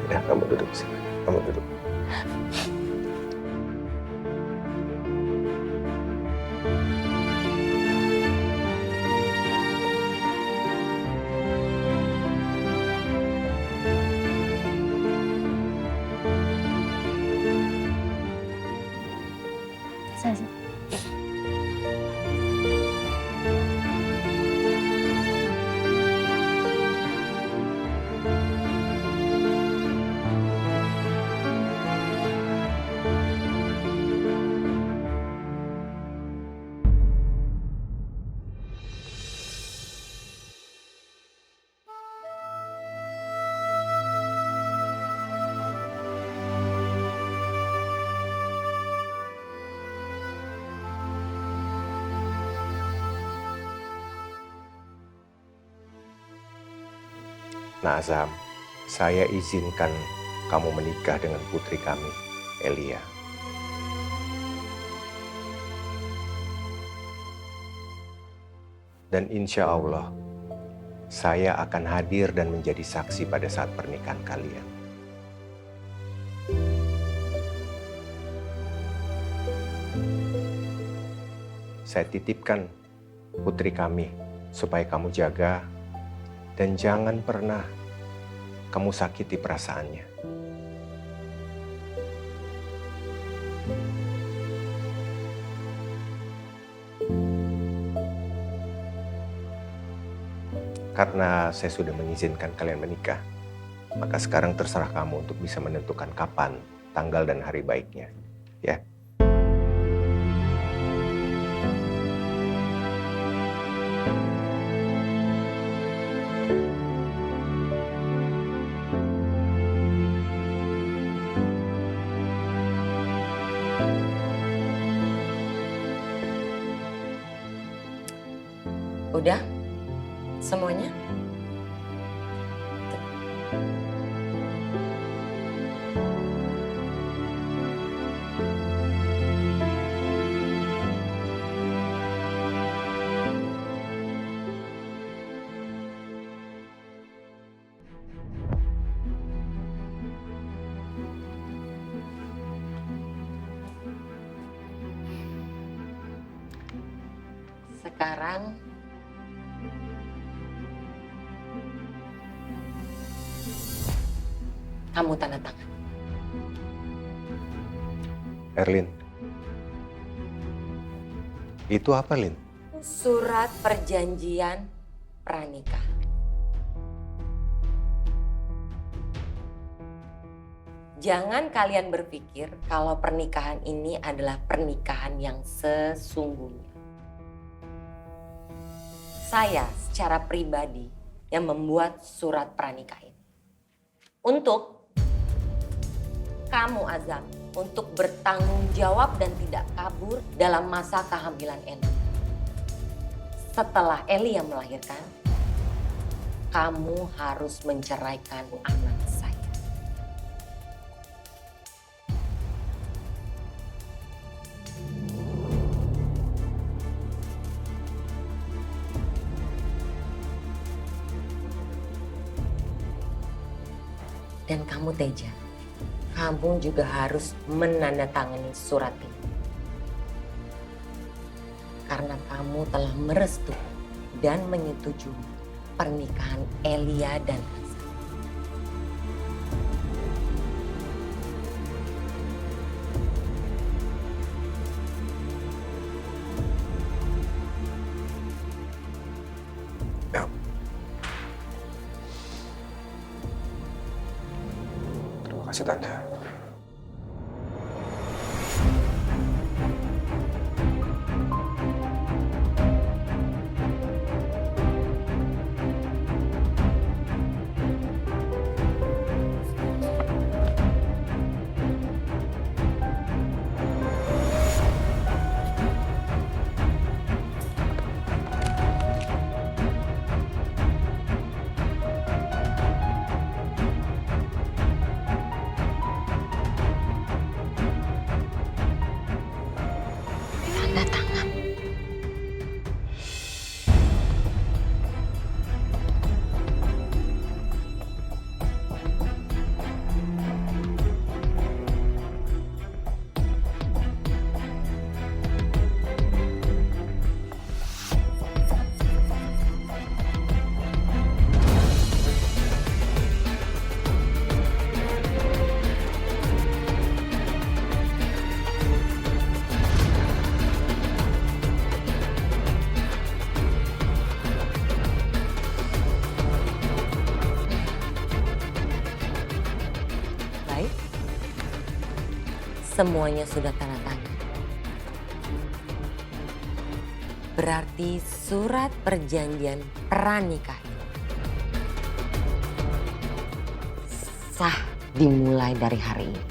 Ya, kamu duduk sini. Kamu duduk. Zaza. Nah, Azam, saya izinkan kamu menikah dengan putri kami, Elia. Dan insya Allah, saya akan hadir dan menjadi saksi pada saat pernikahan kalian. Saya titipkan putri kami supaya kamu jaga dan jangan pernah kamu sakiti perasaannya. Karena saya sudah mengizinkan kalian menikah, maka sekarang terserah kamu untuk bisa menentukan kapan, tanggal dan hari baiknya. Ya. Udah? Semuanya? Sekarang kamu tanda tangan. Erlin, itu apa, Lin? Surat perjanjian pranikah. Jangan kalian berpikir kalau pernikahan ini adalah pernikahan yang sesungguhnya. Saya secara pribadi yang membuat surat pranikah ini. Untuk kamu, Azam, untuk bertanggung jawab dan tidak kabur dalam masa kehamilan Eli. Setelah Eli yang melahirkan, kamu harus menceraikan anak saya. Dan kamu, Teja, kamu juga harus menandatangani surat ini. Karena kamu telah merestui dan menyetujui pernikahan Elia dan Azam. Terima kasih, Tante. Tanda tangan. Baik. Semuanya sudah tanda tangan. Berarti surat perjanjian pranikah sah dimulai dari hari ini.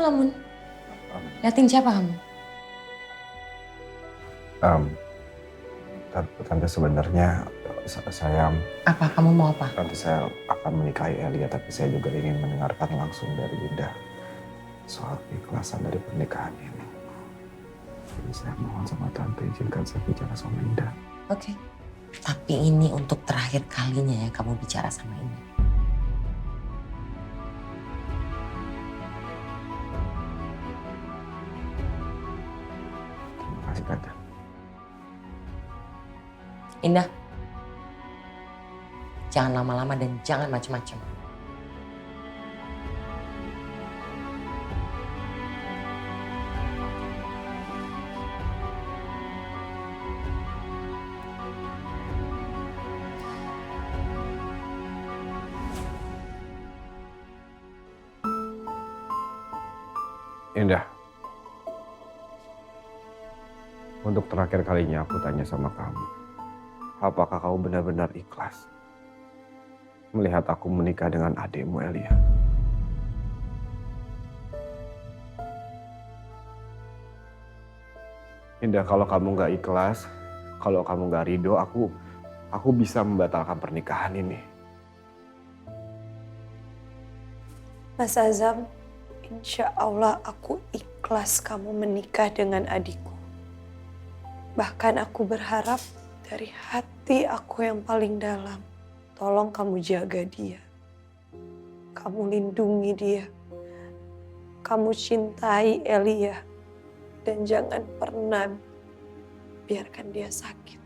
ngelamun? Liatin siapa kamu? Tante sebenarnya saya... Apa? Kamu mau apa? Nanti saya akan menikahi Elia, tapi saya juga ingin mendengarkan langsung dari Indah soal keikhlasan dari pernikahan ini. Jadi saya mohon sama Tante izinkan saya bicara sama Indah. Oke. Tapi ini untuk terakhir kalinya ya kamu bicara sama Indah. Terima kasih Tante. Indah. Jangan lama-lama dan jangan macam-macam. Indah, untuk terakhir kalinya aku tanya sama kamu, apakah kamu benar-benar ikhlas melihat aku menikah dengan adikmu Elia? Indah, kalau kamu nggak ikhlas, kalau kamu nggak ridho, aku bisa membatalkan pernikahan ini. Mas Azam, insya Allah aku ikhlas kamu menikah dengan adikku. Bahkan aku berharap dari hati aku yang paling dalam, tolong kamu jaga dia. Kamu lindungi dia. Kamu cintai Elia. Dan jangan pernah biarkan dia sakit.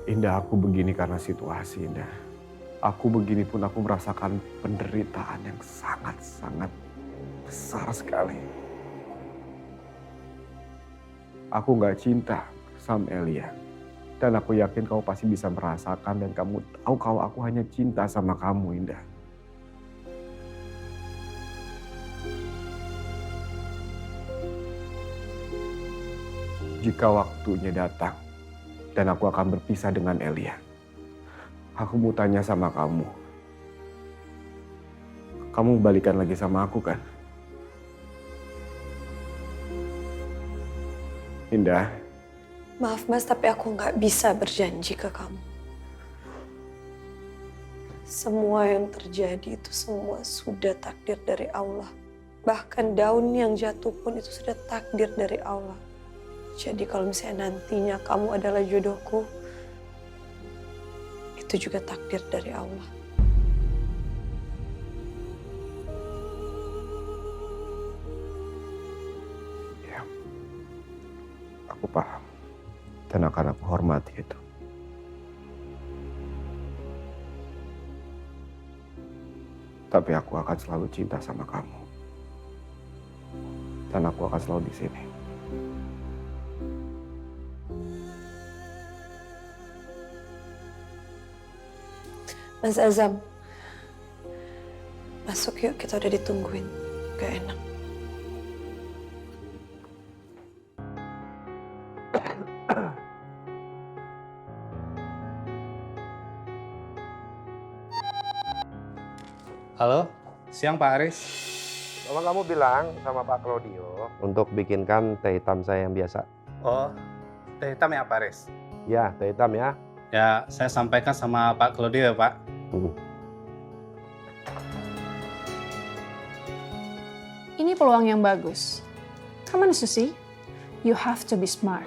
Indah, aku begini karena situasi, Indah. Aku begini pun aku merasakan penderitaan yang sangat-sangat besar sekali. Aku gak cinta sama Elia. Dan aku yakin kamu pasti bisa merasakan dan kamu tahu kalau aku hanya cinta sama kamu, Indah. Jika waktunya datang dan aku akan berpisah dengan Elia, aku mau tanya sama kamu. Kamu balikan lagi sama aku kan? Indah. Maaf Mas, tapi aku nggak bisa berjanji ke kamu. Semua yang terjadi itu semua sudah takdir dari Allah. Bahkan daun yang jatuh pun itu sudah takdir dari Allah. Jadi kalau misalnya nantinya kamu adalah jodohku, itu juga takdir dari Allah. Ya, aku paham. Dan akan aku hormati itu. Tapi aku akan selalu cinta sama kamu. Dan aku akan selalu di sini. Mas Azam, masuk yuk, kita udah ditungguin. Gak enak. Halo, siang Pak Aris. Mama kamu bilang sama Pak Claudio untuk bikinkan teh hitam saya yang biasa. Oh, teh hitam ya Pak Aris? Ya, teh hitam ya. Ya, saya sampaikan sama Pak Claudio ya Pak. Ini peluang yang bagus. Come on, Susi. You have to be smart.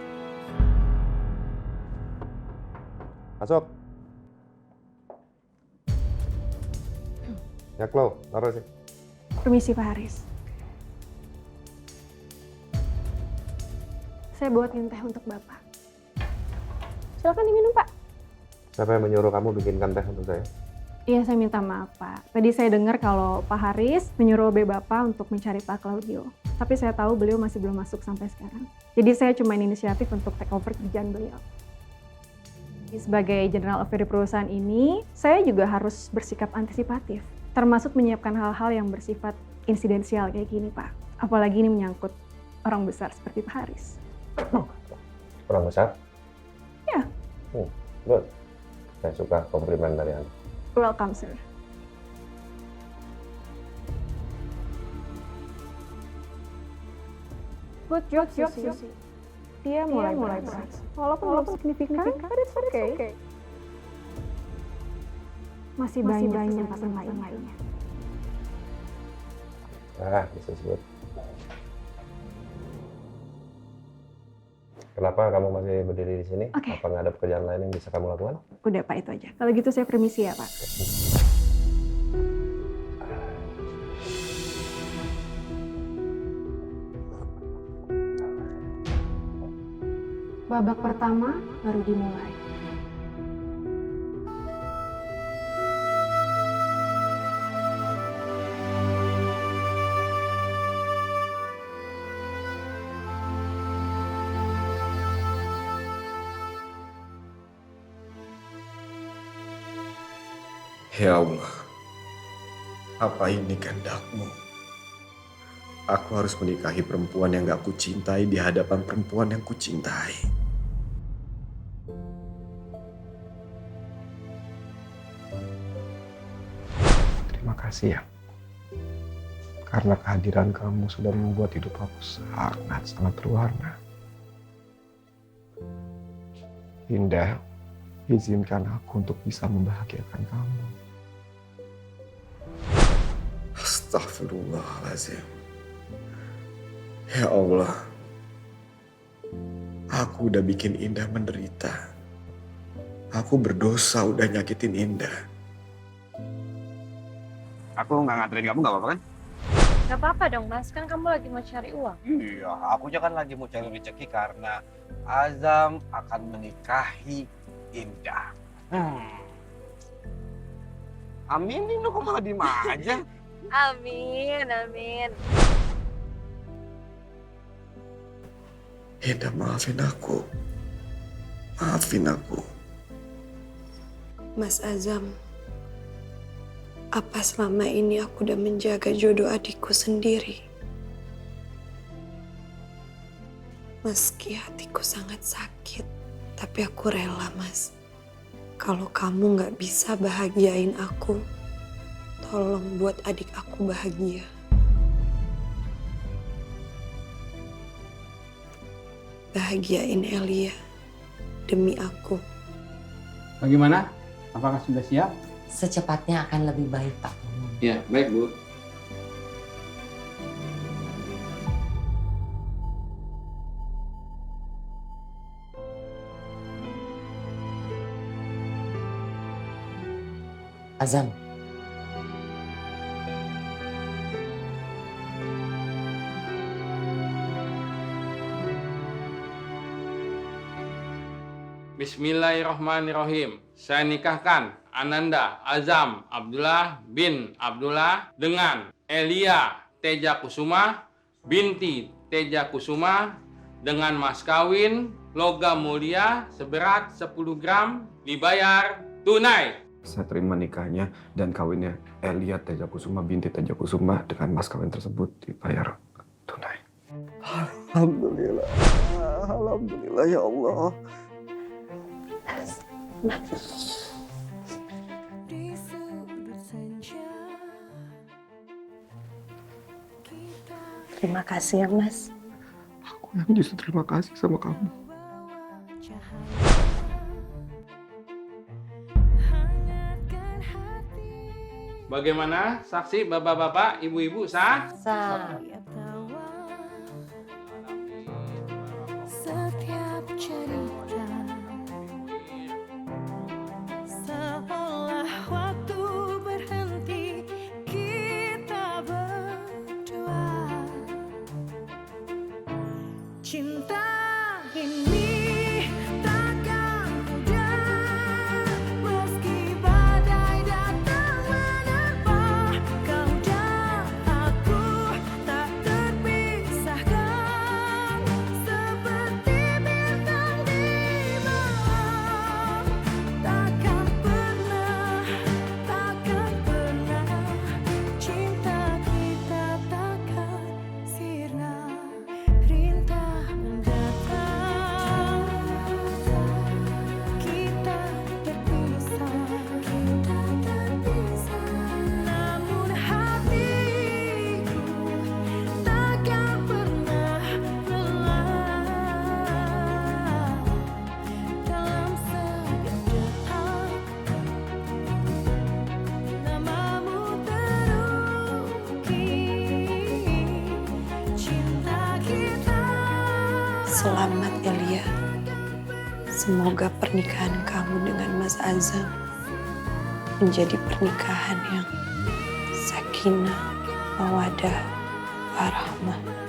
Masuk. Ya, Klo, taruh sih. Permisi Pak Haris. Saya buatin teh untuk Bapak. Silakan diminum, Pak. Siapa yang menyuruh kamu bikinkan teh untuk saya? Iya, saya minta maaf, Pak. Tadi saya dengar kalau Pak Haris menyuruh OB Bapak untuk mencari Pak Claudio. Tapi saya tahu beliau masih belum masuk sampai sekarang. Jadi saya cuma inisiatif untuk take over kerjaan beliau. Sebagai general affair di perusahaan ini, saya juga harus bersikap antisipatif. Termasuk menyiapkan hal-hal yang bersifat insidensial kayak gini, Pak. Apalagi ini menyangkut orang besar seperti Pak Haris. Orang besar? Ya. Good. Saya suka komplimen dari Anda. Welcome, sir. Good job, Susi. Dia mulai berhasil. Walaupun belum signifikan, but it's okay. Masih banyak pasang lainnya. Bisa sebut. Kenapa kamu masih berdiri di sini? Oke. Apa nggak ada pekerjaan lain yang bisa kamu lakukan? Udah Pak, itu aja. Kalau gitu saya permisi ya Pak. Babak pertama baru dimulai. Ya Allah, apa ini kehendak-Mu? Aku harus menikahi perempuan yang gak kucintai di hadapan perempuan yang kucintai. Terima kasih ya. Karena kehadiran kamu sudah membuat hidup aku sangat berwarna. Indah, izinkan aku untuk bisa membahagiakan kamu. Astagfirullahaladzim. Ya Allah, aku udah bikin Indah menderita. Aku berdosa udah nyakitin Indah. Aku nggak nganterin kamu, nggak apa-apa kan? Gak apa-apa dong Mas, kan kamu lagi mau cari uang. Iya, aku kan lagi mau cari rezeki karena Azam akan menikahi Indah. Aminin lu, kok malah diem aja? Amin. Indah, maafin aku. Maafin aku. Mas Azam, apa selama ini aku udah menjaga jodoh adikku sendiri? Meski hatiku sangat sakit, tapi aku rela, Mas. Kalau kamu gak bisa bahagiain aku, tolong buat adik aku bahagia. Bahagiain Elia demi aku. Bagaimana? Apakah sudah siap? Secepatnya akan lebih baik, Pak. Ya, baik, Bu. Azam. Bismillahirrahmanirrahim. Saya nikahkan Ananda Azam Abdullah bin Abdullah dengan Elia Teja Kusuma binti Teja Kusuma dengan mas kawin logam mulia seberat 10 gram dibayar tunai. Saya terima nikahnya dan kawinnya Elia Teja Kusuma binti Teja Kusuma dengan mas kawin tersebut dibayar tunai. Alhamdulillah. Alhamdulillah ya Allah. Terima kasih ya, Mas. Aku yang justru terima kasih sama kamu. Bagaimana saksi bapak-bapak, ibu-ibu sah? Sah. Setiap cerita seolah waktu berhenti, kita berdua. Cinta ini takkan mudah, meski badai datang menerpa. Kau dan aku tak terpisahkan, seperti bintang di malam. Takkan pernah, cinta kita takkan sirna. Rintah mendatang. Selamat Elia. Semoga pernikahan kamu dengan Mas Azam menjadi pernikahan yang sakinah, mawadah, warahmah.